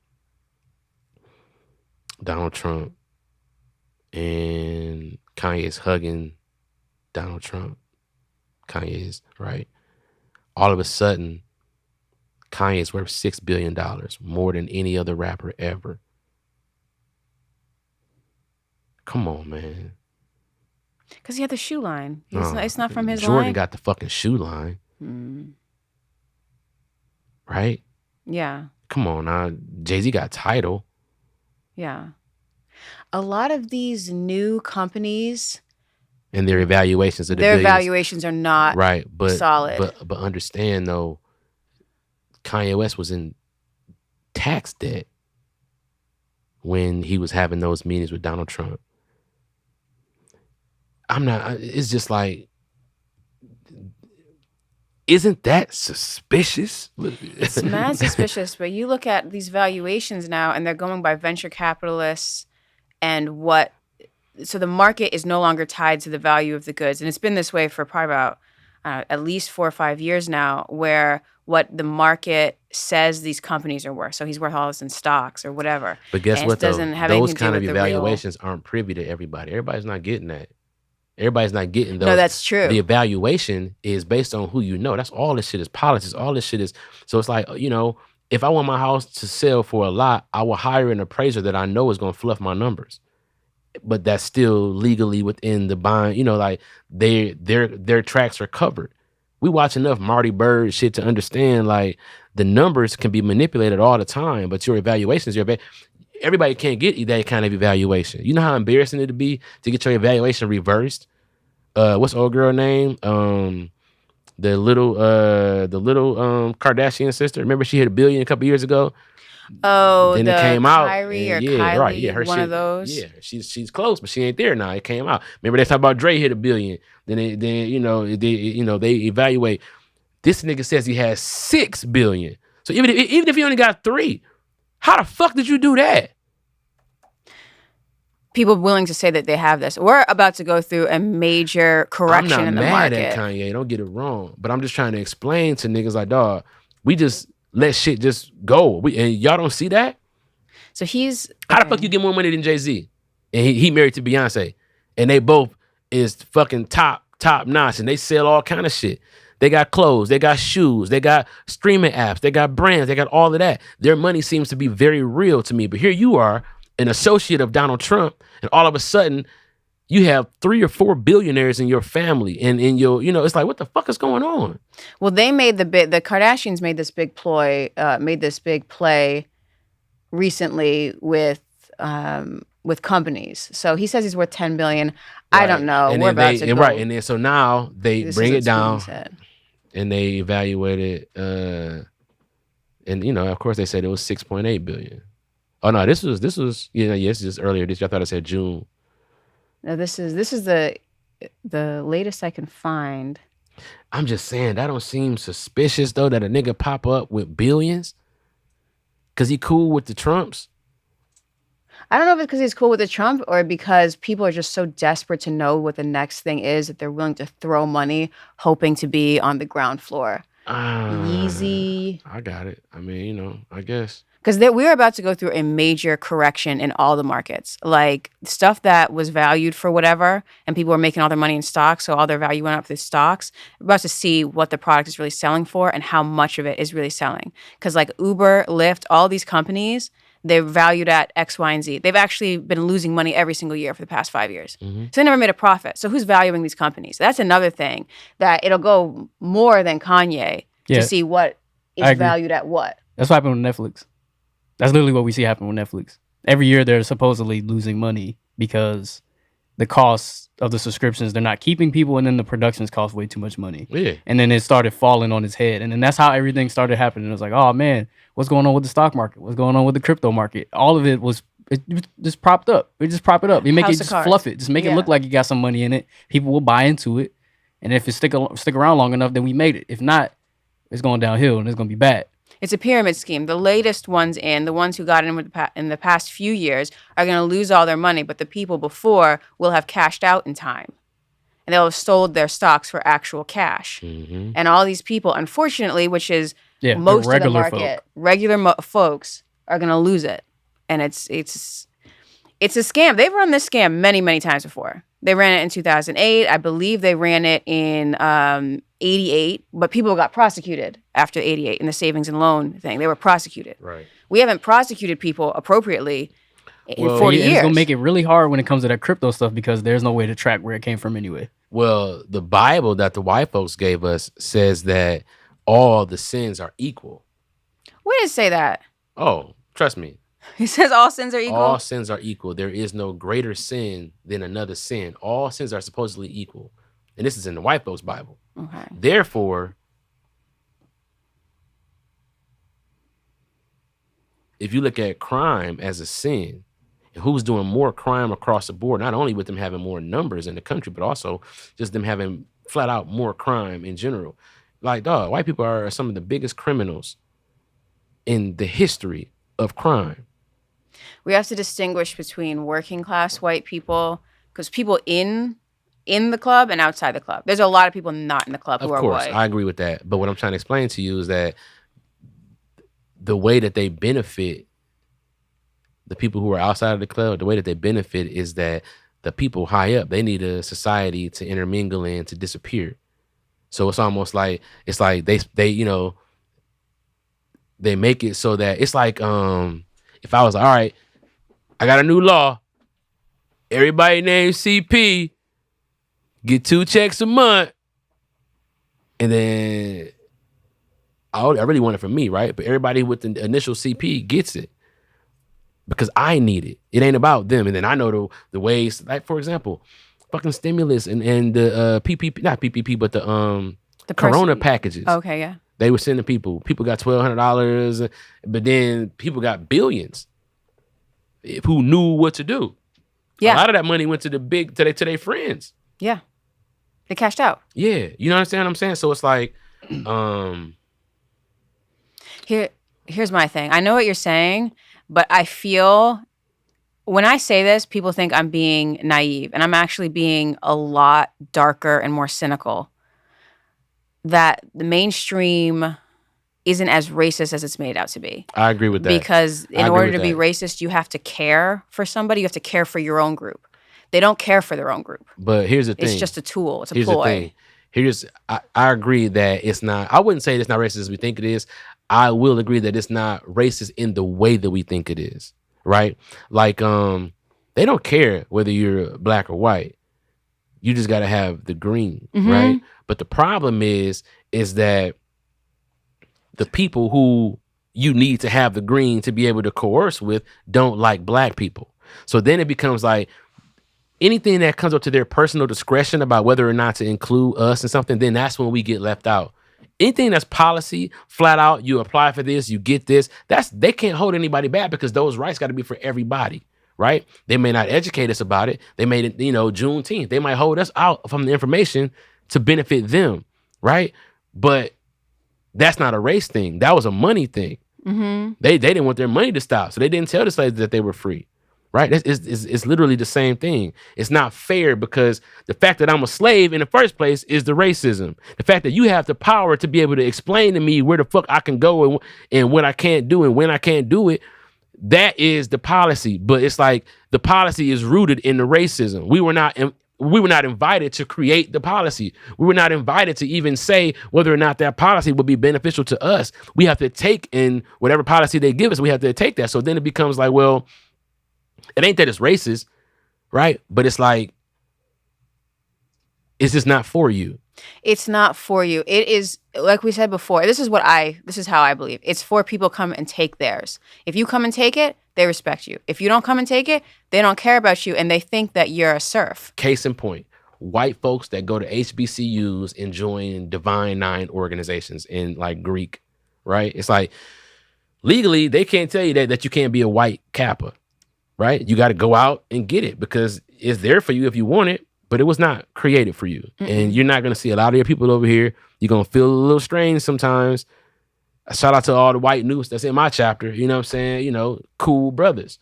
Donald Trump, and Kanye's hugging Donald Trump. Kanye's right. All of a sudden, Kanye's worth $6 billion, more than any other rapper ever. Come on, man. Because he had the shoe line. It's not from his Jordan line. got the fucking shoe line, right? Yeah. Come on now. Jay-Z got Tidal. Yeah. A lot of these new companies, And their evaluations of the their billions. valuations are not right, but solid. but understand though, Kanye West was in tax debt when he was having those meetings with Donald Trump. It's just like, isn't that suspicious? It's mad suspicious, but you look at these valuations now and they're going by venture capitalists and so the market is no longer tied to the value of the goods. And it's been this way for probably about at least 4 or 5 years now, where what the market says these companies are worth. So he's worth all this in stocks or whatever. But guess And what it though? doesn't have Those anything to do kind of with the real. evaluations aren't privy to everybody. Everybody's not getting that. Everybody's not getting those. No, that's true. The evaluation is based on who you know. That's all this shit is politics. All this shit is. So it's like, if I want my house to sell for a lot, I will hire an appraiser that I know is going to fluff my numbers. But that's still legally within the bind. Like their tracks are covered. We watch enough Marty Bird shit to understand like the numbers can be manipulated all the time, but your evaluations, everybody can't get that kind of evaluation. You know how embarrassing it'd be to get your evaluation reversed? What's the old girl name? The little Kardashian sister. Remember she hit $1 billion a couple years ago? Oh, then the it came out. Kyrie or Yeah, Kylie, right. Yeah, her one shit. of those. Yeah, she's close, but she ain't there now. It came out. Remember they talk about Dre hit $1 billion. Then they evaluate. This nigga says he has $6 billion. So even if he only got 3, how the fuck did you do that? People willing to say that they have this. We're about to go through a major correction in the market. I'm not mad at Kanye. Don't get it wrong. But I'm just trying to explain to niggas like, dog, we just let shit just go. And y'all don't see that? So how the fuck you get more money than Jay-Z? And he married to Beyonce. And they both is fucking top notch. And they sell all kind of shit. They got clothes, they got shoes, they got streaming apps, they got brands, they got all of that. Their money seems to be very real to me. But here you are, an associate of Donald Trump, and all of a sudden you have 3 or 4 billionaires in your family, and in your, it's like, what the fuck is going on? Well, they made the Kardashians made this big play recently with companies. So he says he's worth $10 billion. Right. I don't know. And we're about to go. Right, and then so now they bring it down, said. And they evaluate it, and of course they said it was 6.8 billion. Oh no, this was yes, just earlier this year. I thought I said June. No, this is the latest I can find. I'm just saying that don't seem suspicious though, that a nigga pop up with billions because he cool with the Trumps. I don't know if it's because he's cool with the Trump or because people are just so desperate to know what the next thing is that they're willing to throw money hoping to be on the ground floor. Yeezy. I got it. I mean, I guess. Because we're about to go through a major correction in all the markets. Like stuff that was valued for whatever, and people were making all their money in stocks, so all their value went up through stocks. We're about to see what the product is really selling for and how much of it is really selling. Because like Uber, Lyft, all these companies, they're valued at X, Y, and Z. They've actually been losing money every single year for the past 5 years. Mm-hmm. So they never made a profit. So who's valuing these companies? That's another thing that it'll go more than Kanye to see what is valued at what. That's what happened with Netflix. That's literally what we see happen with Netflix. Every year they're supposedly losing money because the cost of the subscriptions, they're not keeping people, and then the productions cost way too much money. Yeah. And then it started falling on its head. And then that's how everything started happening. It was like, oh man, what's going on with the stock market? What's going on with the crypto market? All of it was just propped up. We just prop it up. You make it just fluff it. Just make it look like you got some money in it. People will buy into it. And if it stick around long enough, then we made it. If not, it's going downhill and it's going to be bad. It's a pyramid scheme. The latest ones the ones who got in in the past few years are going to lose all their money, but the people before will have cashed out in time. And they'll have sold their stocks for actual cash. Mm-hmm. And all these people, unfortunately, which is most of the market, regular folks are going to lose it. And it's a scam. They've run this scam many, many times before. They ran it in 2008. I believe they ran it in 88, but people got prosecuted after 88 in the savings and loan thing. They were prosecuted. Right. We haven't prosecuted people appropriately in 40 years. It's going to make it really hard when it comes to that crypto stuff because there's no way to track where it came from anyway. Well, the Bible that the white folks gave us says that all the sins are equal. Where does it say that? Oh, trust me. It says all sins are equal? All sins are equal. There is no greater sin than another sin. All sins are supposedly equal. And this is in the white folks' Bible. Okay. Therefore, if you look at crime as a sin, and who's doing more crime across the board, not only with them having more numbers in the country, but also just them having flat out more crime in general. Like, dog, white people are some of the biggest criminals in the history of crime. We have to distinguish between working class white people, because people in the club and outside the club. There's a lot of people not in the club who are white. Of course, I agree with that. But what I'm trying to explain to you is that the way that they benefit the people who are outside of the club, the way that they benefit is that the people high up, they need a society to intermingle in, to disappear. So it's almost like, they you know, they make it so that it's like, if I was like, all right, I got a new law. Everybody named CP get 2 checks a month. And then I really want it for me, right? But everybody with the initial CP gets it because I need it. It ain't about them. And then I know the ways, like, for example, fucking stimulus and the PPP, not PPP, but the Corona packages. Okay, yeah. They were sending people. People got $1,200, but then people got billions who knew what to do. Yeah. A lot of that money went to to their friends. Yeah. They cashed out. Yeah. You understand what I'm saying? So it's like, here's my thing. I know what you're saying, but I feel when I say this, people think I'm being naive, and I'm actually being a lot darker and more cynical. That the mainstream isn't as racist as it's made out to be. I agree with that. Because in order to be racist, you have to care for somebody. You have to care for your own group. They don't care for their own group. But here's the thing. It's just a tool. It's a here's ploy. The thing. I agree that it's not, I wouldn't say it's not racist as we think it is. I will agree that it's not racist in the way that we think it is, right? Like, they don't care whether you're black or white. You just got to have the green, right? But the problem is that the people who you need to have the green to be able to coerce with don't like black people. So then it becomes like anything that comes up to their personal discretion about whether or not to include us in something, then that's when we get left out. Anything that's policy, flat out, you apply for this, you get this, they can't hold anybody back because those rights got to be for everybody. Right? They may not educate us about it. They may, Juneteenth. They might hold us out from the information to benefit them, right? But that's not a race thing. That was a money thing. Mm-hmm. They didn't want their money to stop, so they didn't tell the slaves that they were free. right? It's literally the same thing. It's not fair because the fact that I'm a slave in the first place is the racism. The fact that you have the power to be able to explain to me where the fuck I can go and what I can't do and when I can't do it, that is the policy. But it's like the policy is rooted in the racism. We were not invited to create the policy. We were not invited to even say whether or not that policy would be beneficial to us. We have to take in whatever policy they give us. We have to take that. So then it becomes like, well, it ain't that it's racist, right? But it's like, it's just not for you. It's not for you. It is, like we said before, this is how I believe. It's for people come and take theirs. If you come and take it, they respect you. If you don't come and take it, they don't care about you and they think that you're a serf. Case in point, white folks that go to HBCUs and join Divine Nine organizations in like Greek, right? It's like, legally, they can't tell you that you can't be a white Kappa, right? You got to go out and get it because it's there for you if you want it, but it was not created for you. Mm-mm. And you're not going to see a lot of your people over here. You're going to feel a little strange sometimes. Shout out to all the white news that's in my chapter. You know what I'm saying? You know, cool brothers.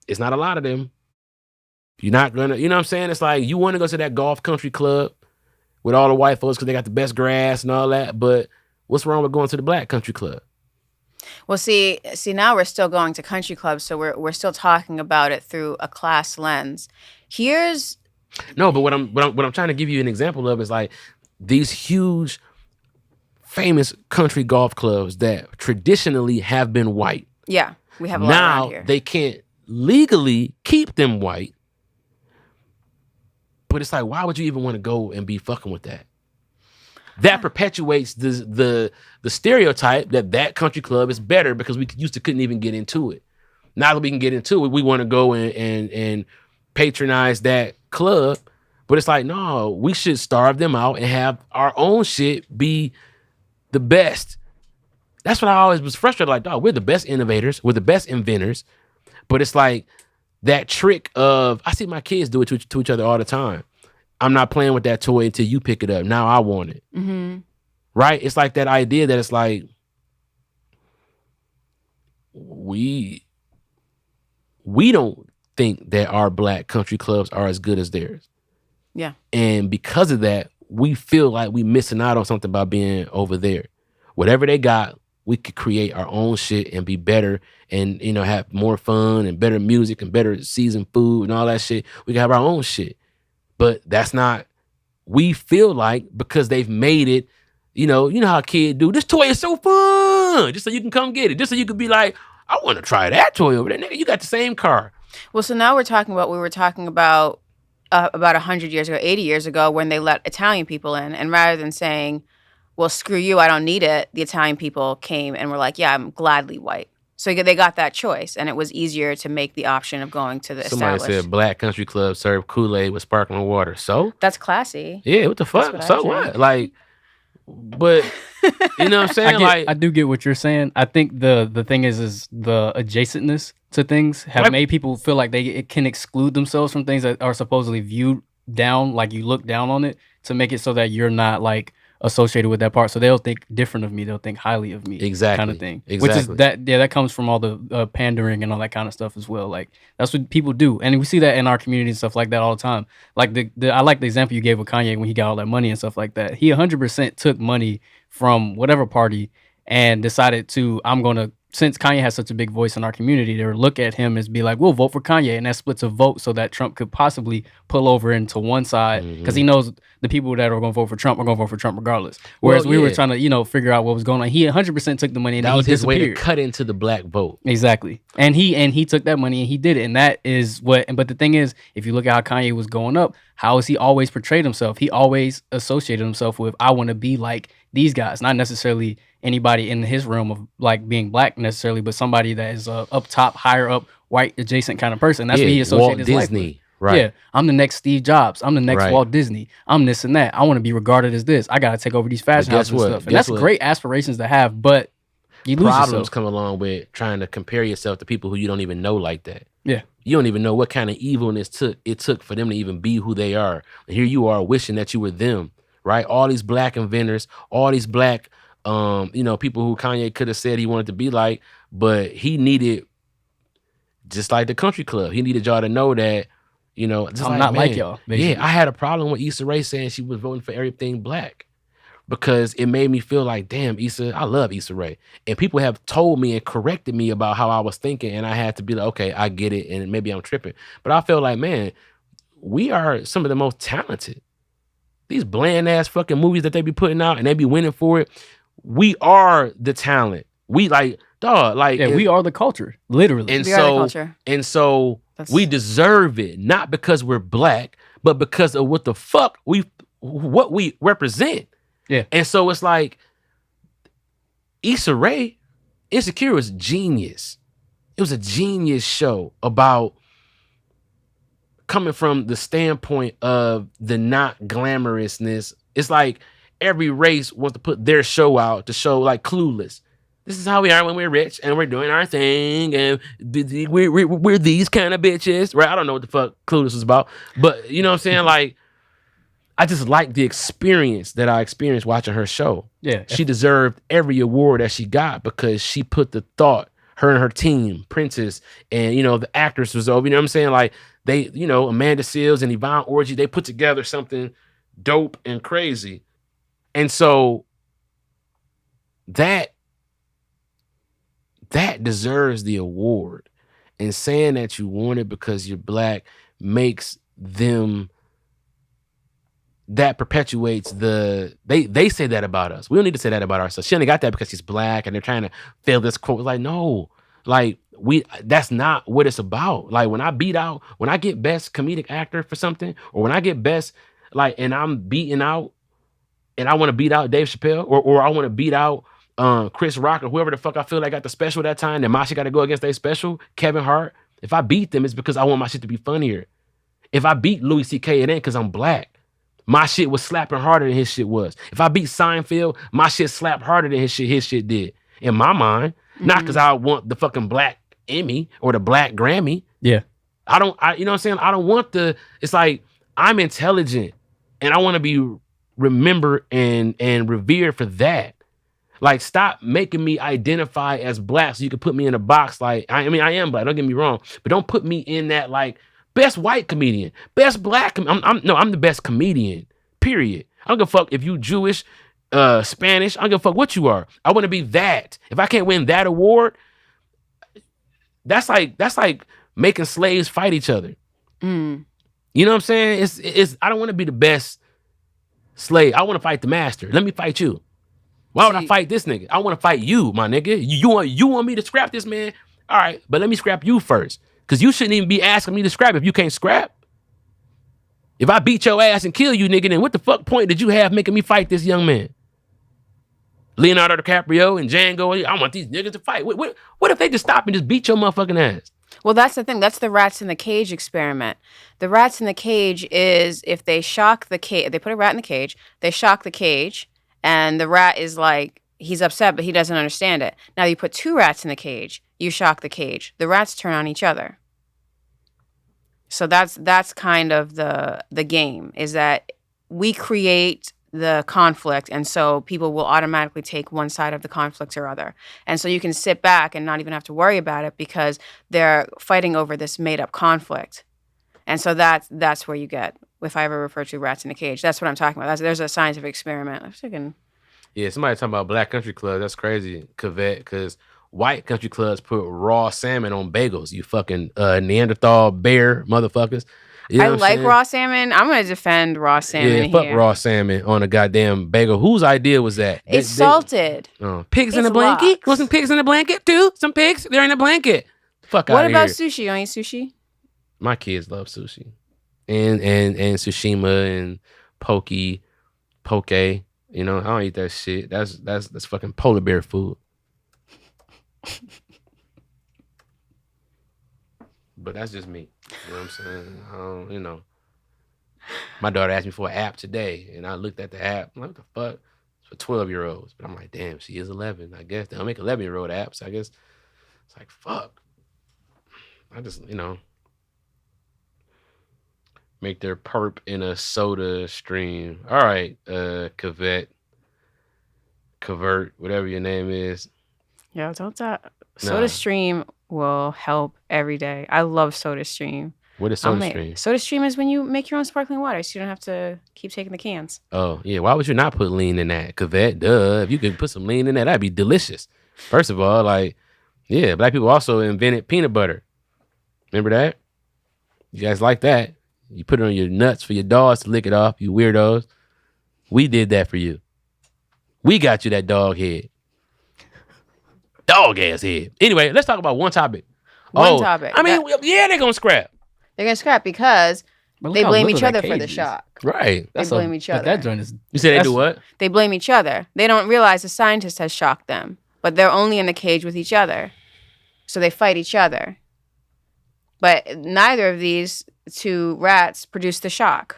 It's not a lot of them. You're not going to, you know what I'm saying? It's like you want to go to that golf country club with all the white folks because they got the best grass and all that. But what's wrong with going to the black country club? Well, see, now we're still going to country clubs, so we're still talking about it through a class lens. No, but what I'm trying to give you an example of is like these huge, famous country golf clubs that traditionally have been white. Yeah, we have a lot around here. Now they can't legally keep them white, but it's like, why would you even want to go and be fucking with that? That perpetuates the stereotype that country club is better because we used to couldn't even get into it. Now that we can get into it, we want to go and patronize that club. But it's like, no, we should starve them out and have our own shit be the best. That's what I always was frustrated. Like, dog, we're the best innovators. We're the best inventors. But it's like that trick of, I see my kids do it to each other all the time. I'm not playing with that toy until you pick it up. Now I want it. Mm-hmm. Right? It's like that idea that it's like, we don't think that our black country clubs are as good as theirs. Yeah. And because of that, we feel like we missing out on something by being over there. Whatever they got, we could create our own shit and be better and, you know, have more fun and better music and better seasoned food and all that shit. We can have our own shit. But that's not, we feel like because they've made it, you know how a kid do, this toy is so fun, just so you can come get it, just so you could be like, I want to try that toy over there. Nigga, you got the same car. Well, so now we were talking about 100 years ago, 80 years ago, when they let Italian people in. And rather than saying, well, screw you, I don't need it, the Italian people came and were like, yeah, I'm gladly white. So they got that choice, and it was easier to make the option of going to the established. Somebody said black country club serve Kool-Aid with sparkling water. So? That's classy. Yeah, what the fuck? So what? Like, but, you know what I'm saying? I do get what you're saying. I think the thing is the adjacentness to things have made people feel like it can exclude themselves from things that are supposedly viewed down, like you look down on it, to make it so that you're not like associated with that part. So they'll think different of me. They'll think highly of me. Exactly. Kind of thing. Exactly. Which is that comes from all the pandering and all that kind of stuff as well. Like that's what people do. And we see that in our community and stuff like that all the time. Like I like the example you gave with Kanye when he got all that money and stuff like that. He 100% took money from whatever party and decided to, since Kanye has such a big voice in our community, they would look at him as be like, we'll vote for Kanye. And that splits a vote so that Trump could possibly pull over into one side because he knows the people that are going to vote for Trump are going to vote for Trump regardless. Whereas we were trying to, figure out what was going on. He 100% took the money and that was he his disappeared. way to cut into the black vote. Exactly. And he took that money and he did it. And that is but the thing is, if you look at how Kanye was going up, how has he always portrayed himself? He always associated himself with, I want to be like these guys, not necessarily anybody in his realm of like being black necessarily, but somebody that is up top, higher up, white adjacent kind of person. That's what he associated his life with. Right. Yeah, I'm the next Steve Jobs. I'm the next Walt Disney. I'm this and that. I want to be regarded as this. I got to take over these fashion houses and stuff. And that's great aspirations to have, but you lose problems yourself. Come along with trying to compare yourself to people who you don't even know like that. Yeah. You don't even know what kind of evilness it took for them to even be who they are. And here you are wishing that you were them, right? All these black inventors, all these black people who Kanye could have said he wanted to be like, but he needed just like the country club. He needed y'all to know that, you know, just I'm not like y'all. Basically. Yeah, I had a problem with Issa Rae saying she was voting for everything black because it made me feel like, damn, Issa, I love Issa Rae. And people have told me and corrected me about how I was thinking, and I had to be like, okay, I get it, and maybe I'm tripping. But I feel like, man, we are some of the most talented. These bland ass fucking movies that they be putting out and they be winning for it. We are the talent. We like, dog, like, we are the culture, literally. And we are the culture. And so we deserve it, not because we're black, but because of what the fuck what we represent. Yeah. And so it's like, Issa Rae, Insecure was genius. It was a genius show about coming from the standpoint of the not glamorousness. It's like every race wants to put their show out to show like Clueless. This is how we are when we're rich and we're doing our thing and we're these kind of bitches, right? I don't know what the fuck Clueless is about, but you know what I'm saying? Like, I just like the experience that I experienced watching her show. Yeah. She deserved every award that she got because she put the thought, her and her team, Princess, and, you know, the actress was over, you know what I'm saying? Like, they, you know, Amanda Seales and Yvonne Orji, they put together something dope and crazy. And so that deserves the award. And saying that you want it because you're black makes them, that perpetuates they say that about us. We don't need to say that about ourselves. She only got that because she's black and they're trying to fill this quote. Like, no, like, that's not what it's about. Like, when I get best comedic actor for something, or when I get best, like, and I'm beating out, and I want to beat out Dave Chappelle, or I want to beat out Chris Rock, or whoever the fuck I feel like got the special that time, then my shit got to go against their special, Kevin Hart. If I beat them, it's because I want my shit to be funnier. If I beat Louis C.K., it ain't because I'm black. My shit was slapping harder than his shit was. If I beat Seinfeld, my shit slapped harder than his shit did. In my mind. Mm-hmm. Not because I want the fucking black Emmy or the black Grammy. Yeah. You know what I'm saying? I don't want it's like, I'm intelligent and I want to be remembered and revered for that. Like, stop making me identify as black so you can put me in a box. Like, I mean, I am black, don't get me wrong, but don't put me in that, like, best white comedian, best black. I'm the best comedian, period. I don't give a fuck if you Jewish, Spanish. I don't give a fuck what you are. I want to be that. If I can't win that award, that's like making slaves fight each other. Mm. You know what I'm saying? It's I don't want to be the best slave. I want to fight the master. Let me fight you. Why would I fight this nigga? I want to fight you, my nigga. You want me to scrap this man? All right, but let me scrap you first. Because you shouldn't even be asking me to scrap if you can't scrap. If I beat your ass and kill you, nigga, then what the fuck point did you have making me fight this young man? Leonardo DiCaprio and Django, I want these niggas to fight. What if they just stop and just beat your motherfucking ass? Well, that's the thing. That's the rats in the cage experiment. The rats in the cage is if they shock the cage, they put a rat in the cage, they shock the cage, and the rat is like, he's upset, but he doesn't understand it. Now you put two rats in the cage, you shock the cage. The rats turn on each other. So that's kind of the game, is that we create the conflict, and so people will automatically take one side of the conflict or other. And so you can sit back and not even have to worry about it because they're fighting over this made-up conflict. And so that's where you get, if I ever refer to rats in a cage, that's what I'm talking about. There's a scientific experiment. I'm thinking. Yeah, somebody talking about black country clubs. That's crazy, Cavett, because white country clubs put raw salmon on bagels. You fucking Neanderthal bear motherfuckers. You know I like raw salmon. I'm going to defend raw salmon. Yeah, fuck raw salmon on a goddamn bagel. Whose idea was that? It's salted. Pigs in a blanket? Locked. Wasn't pigs in a blanket too? Some pigs? They're in a blanket. Fuck out What of about here. sushi? You don't eat sushi? My kids love sushi. And Tsushima and poke. You know, I don't eat that shit. That's fucking polar bear food. But that's just me. You know what I'm saying? You know. My daughter asked me for an app today, and I looked at the app. I'm like, what the fuck? It's for 12-year-olds. But I'm like, damn, she is 11. I guess they'll make 11-year-old apps. I guess it's like, fuck. I just, you know, make their perp in a soda stream. All right, Cavett, whatever your name is. Yeah, don't that. Soda stream will help every day. I love SodaStream. What is SodaStream? SodaStream is when you make your own sparkling water, so you don't have to keep taking the cans. Oh, yeah. Why would you not put lean in that? Cavette, duh. If you could put some lean in that, that'd be delicious. First of all, like, yeah, black people also invented peanut butter. Remember that? You guys like that? You put it on your nuts for your dogs to lick it off, you weirdos. We did that for you. We got you that dog head. Dog ass head. Anyway, let's talk about one topic. One topic. I mean, yeah, they're going to scrap. They're going to scrap because they blame each other for the shock. Right. They blame each other. That joint is... You said they do what? They blame each other. They don't realize the scientist has shocked them, but they're only in a cage with each other. So they fight each other. But neither of these two rats produce the shock.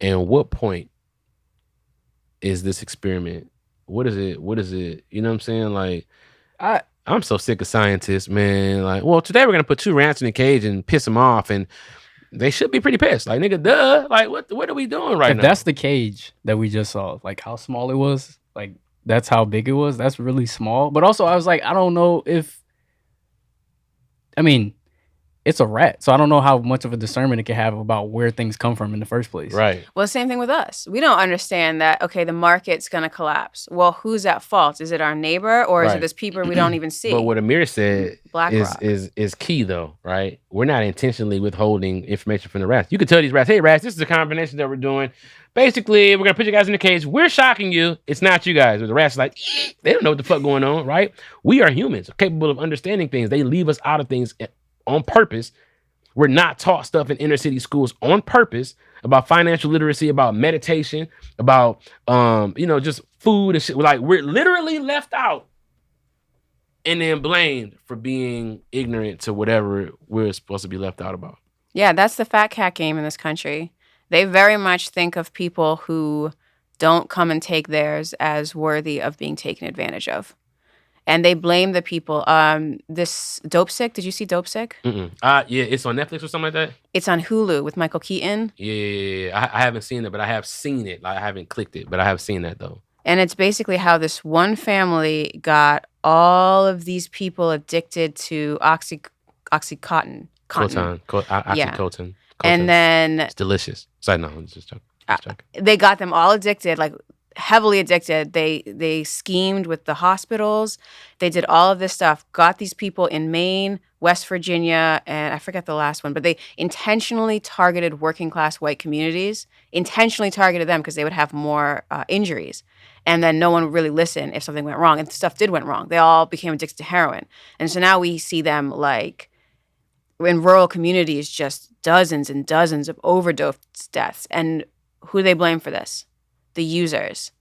And what point is this experiment? What is it? You know what I'm saying? Like, I'm so sick of scientists, man. Like, well, today we're going to put 2 rats in a cage and piss them off, and they should be pretty pissed. Like, nigga, duh. Like, what are we doing right now? If that's the cage that we just saw, like how small it was, like that's how big it was. That's really small. But also, I was like, I don't know if... I mean... It's a rat, so I don't know how much of a discernment it can have about where things come from in the first place. Right. Well, same thing with us. We don't understand that, okay, the market's going to collapse. Well, who's at fault? Is it our neighbor or is it this people we don't even see? But what Amir said BlackRock. is key, though, right? We're not intentionally withholding information from the rats. You could tell these rats, hey, rats, this is a combination that we're doing. Basically, we're going to put you guys in the cage. We're shocking you. It's not you guys. But the rats are like, they don't know what the fuck going on, right? We are humans, capable of understanding things. They leave us out of things on purpose. We're not taught stuff in inner city schools on purpose about financial literacy, about meditation, about just food and shit. Like, we're literally left out and then blamed for being ignorant to whatever we're supposed to be left out about. Yeah, that's the fat cat game in this country. They very much think of people who don't come and take theirs as worthy of being taken advantage of. And they blame the people. This Dope Sick, did you see Dope Sick? Yeah, it's on Netflix or something like that? It's on Hulu with Michael Keaton. Yeah. I haven't seen it, but I have seen it. Like, I haven't clicked it, but I have seen that, though. And it's basically how this one family got all of these people addicted to Oxycontin. Oxycontin. And then... It's delicious. Sorry, no, I'm just joking. They got them all addicted, like... heavily addicted. They schemed with the hospitals. They did all of this stuff, got these people in Maine, West Virginia, and I forget the last one, but they intentionally targeted working class white communities, intentionally targeted them because they would have more injuries. And then no one would really listen if something went wrong. And stuff did went wrong. They all became addicted to heroin. And so now we see them like in rural communities, just dozens and dozens of overdose deaths. And who do they blame for this? The users.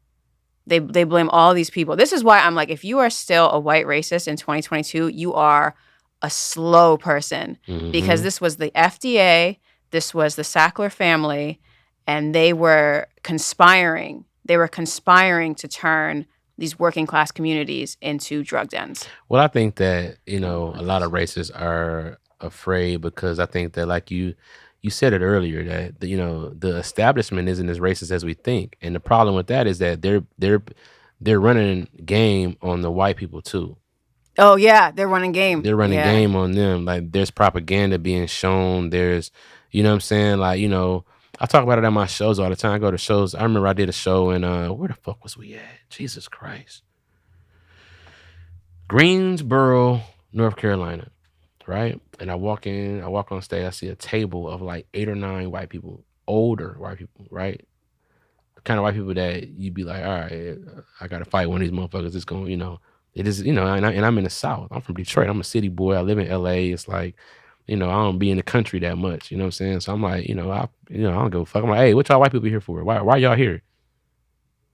They blame all these people. This is why I'm like, if you are still a white racist in 2022, you are a slow person. Mm-hmm. Because this was the FDA, this was the Sackler family, and they were conspiring. They were conspiring to turn these working class communities into drug dens. Well, I think that, a lot of racists are afraid because I think that, like you said it earlier, that the establishment isn't as racist as we think, and the problem with that is that they're running game on the white people too. Oh yeah, they're running game. They're running game on them. Like, there's propaganda being shown. There's, you know what I'm saying? Like, I talk about it at my shows all the time. I go to shows. I remember I did a show in where the fuck was we at? Jesus Christ, Greensboro, North Carolina. Right? And I walk on stage, I see a table of like 8 or 9 white people, older white people, right? The kind of white people that you'd be like, all right, I got to fight one of these motherfuckers. It's going, it is, and I'm in the South. I'm from Detroit. I'm a city boy. I live in LA. It's like, I don't be in the country that much. You know what I'm saying? So I'm like, I don't give a fuck. I'm like, hey, what y'all white people here for? Why y'all here?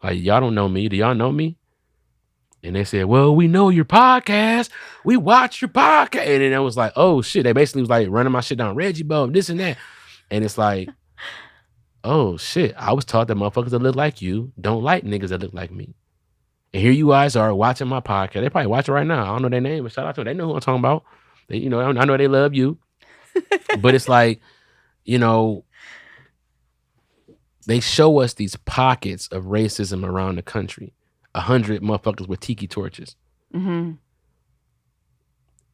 Like, y'all don't know me. Do y'all know me? And they said, well, we know your podcast. We watch your podcast. And then I was like, oh, shit. They basically was like running my shit down. Reggie Bub, this and that. And it's like, oh, shit. I was taught that motherfuckers that look like you don't like niggas that look like me. And here you guys are watching my podcast. They probably watch it right now. I don't know their name, but shout out to them. They know who I'm talking about. They, I know they love you. But it's like, they show us these pockets of racism around the country. 100 motherfuckers with tiki torches. Mm-hmm.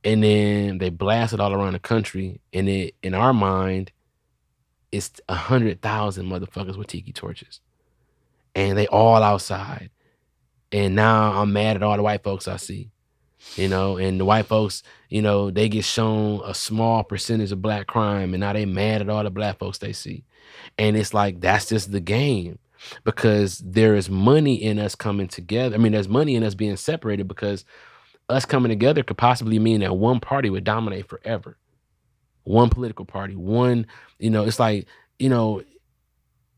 And then they blast it all around the country. And it, in our mind, it's 100,000 motherfuckers with tiki torches. And they all outside. And now I'm mad at all the white folks I see. And the white folks, they get shown a small percentage of black crime, and now they mad at all the black folks they see. And it's like, that's just the game, because there is money in us coming together. I mean, there's money in us being separated, because us coming together could possibly mean that one party would dominate forever. One political party, it's like,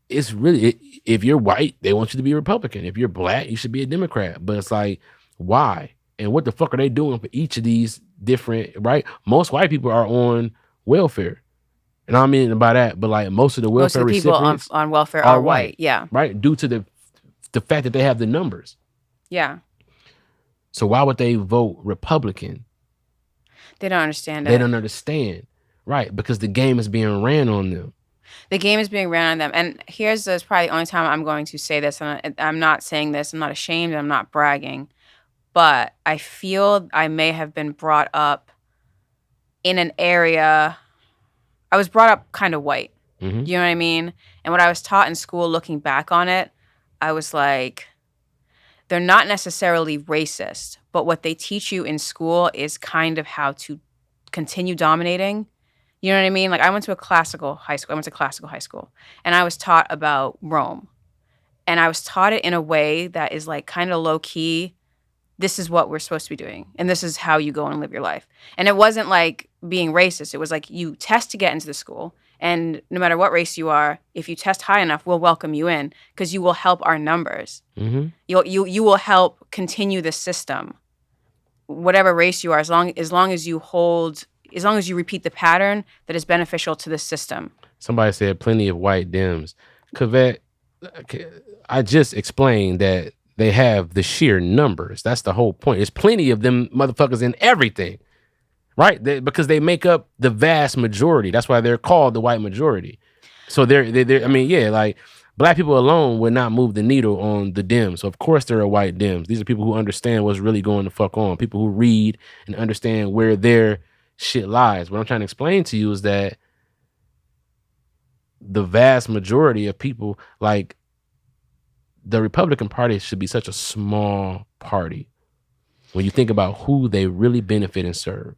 it's really, if you're white, they want you to be a Republican. If you're black, you should be a Democrat. But it's like, why? And what the fuck are they doing for each of these different, right? Most white people are on welfare. And I don't mean by that, but like most of the welfare recipients people on welfare are white. Yeah. Right? Due to the fact that they have the numbers. Yeah. So why would they vote Republican? They don't understand it. They don't understand. Right. Because the game is being ran on them. The game is being ran on them. And here's probably the only time I'm going to say this. And I'm not saying this. I'm not ashamed. I'm not bragging. But I feel I may have been brought up in an area. I was brought up kind of white. Mm-hmm. You know what I mean? And what I was taught in school, looking back on it, I was like, they're not necessarily racist, but what they teach you in school is kind of how to continue dominating. You know what I mean? Like, I went to classical high school, and I was taught about Rome. And I was taught it in a way that is like kind of low key. This is what we're supposed to be doing, and this is how you go and live your life. And it wasn't like being racist. It was like, you test to get into the school, and no matter what race you are, if you test high enough, we'll welcome you in, because you will help our numbers. Mm-hmm. You will help continue the system, whatever race you are, as long as you repeat the pattern that is beneficial to the system. Somebody said plenty of white Dems. Kavette, I just explained that they have the sheer numbers. That's the whole point. There's plenty of them motherfuckers in everything, right? Because they make up the vast majority. That's why they're called the white majority. So they're I mean, yeah, like black people alone would not move the needle on the Dems. So of course there are white Dems. These are people who understand what's really going the fuck on. People who read and understand where their shit lies. What I'm trying to explain to you is that the vast majority of people, like, the Republican Party should be such a small party when you think about who they really benefit and serve.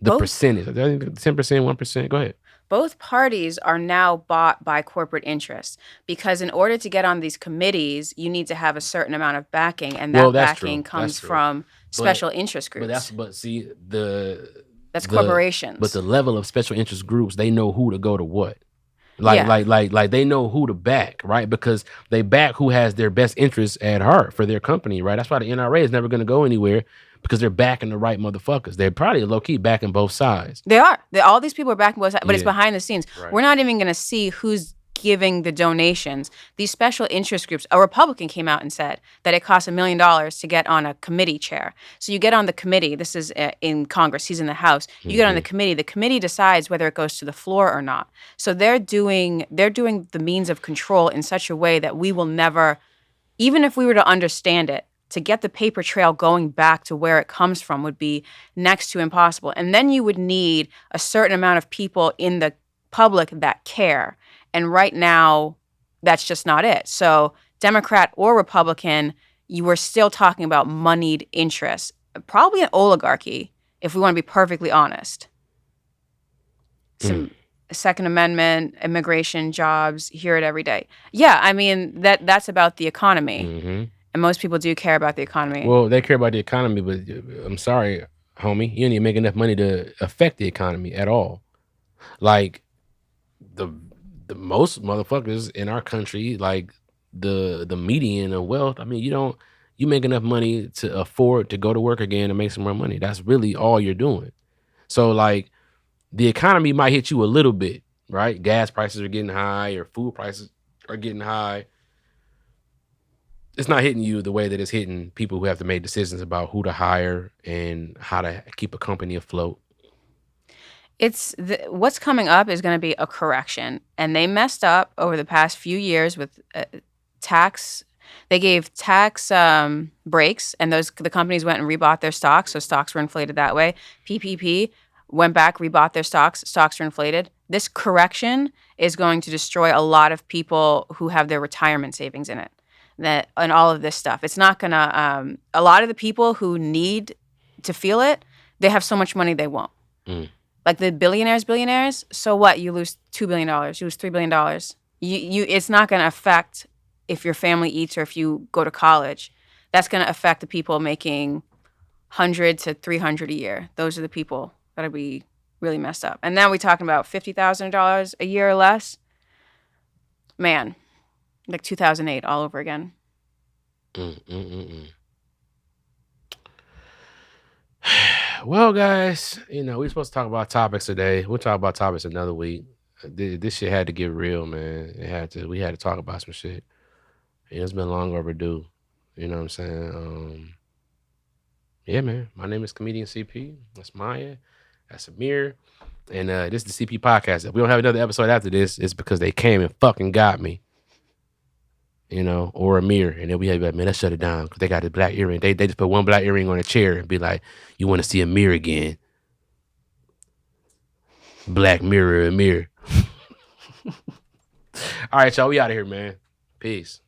The percentage, 10%, 1%. Go ahead. Both parties are now bought by corporate interests, because in order to get on these committees, you need to have a certain amount of backing, and that backing comes from special interest groups. That's corporations. But the level of special interest groups, they know who to go to what. Like they know who to back, right? Because they back who has their best interests at heart for their company, right? That's why the NRA is never going to go anywhere, because they're backing the right motherfuckers. They're probably low-key backing both sides. They are. All these people are backing both sides, but it's behind the scenes. Right. We're not even going to see who's giving the donations. These special interest groups, a Republican came out and said that it costs $1 million to get on a committee chair. So you get on the committee. This is in Congress. He's in the House. You get on the committee. The committee decides whether it goes to the floor or not. So they're doing the means of control in such a way that we will never, even if we were to understand it, to get the paper trail going back to where it comes from would be next to impossible. And then you would need a certain amount of people in the public that care. And right now, that's just not it. So Democrat or Republican, you were still talking about moneyed interests, probably an oligarchy, if we want to be perfectly honest. Some Second Amendment, immigration, jobs, hear it every day. Yeah, I mean, that's about the economy. Mm-hmm. And most people do care about the economy. Well, they care about the economy, but I'm sorry, homie, you don't even make enough money to affect the economy at all. Like, the most motherfuckers in our country, like the median of wealth, I mean, you make enough money to afford to go to work again and make some more money. That's really all you're doing. So like the economy might hit you a little bit, right? Gas prices are getting high, or food prices are getting high. It's not hitting you the way that it's hitting people who have to make decisions about who to hire and how to keep a company afloat. What's coming up is going to be a correction, and they messed up over the past few years with tax They gave tax breaks, and the companies went and rebought their stocks, so stocks were inflated that way. PPP went back, rebought their stocks were inflated. This correction is going to destroy a lot of people who have their retirement savings in it. And all of this stuff. It's not gonna. A lot of the people who need to feel it, they have so much money they won't. Like the billionaires. So what? You lose $2 billion. You lose $3 billion. It's not gonna affect if your family eats or if you go to college. That's gonna affect the people making $100 to $300 a year. Those are the people that'll be really messed up. And now we're talking about $50,000 a year or less. Man. Like 2008 all over again. Well, guys, we're supposed to talk about topics today. We'll talk about topics another week. This shit had to get real, man. We had to talk about some shit. It's been long overdue. You know what I'm saying? Yeah, man. My name is Comedian CP. That's Maye. That's Amir. And this is the CP Podcast. If we don't have another episode after this, it's because they came and fucking got me. Or a mirror, and then we have like, man, let's shut it down because they got a black earring. They just put one black earring on a chair and be like, you want to see a mirror again? Black mirror, a mirror. All right, y'all, we out of here, man. Peace.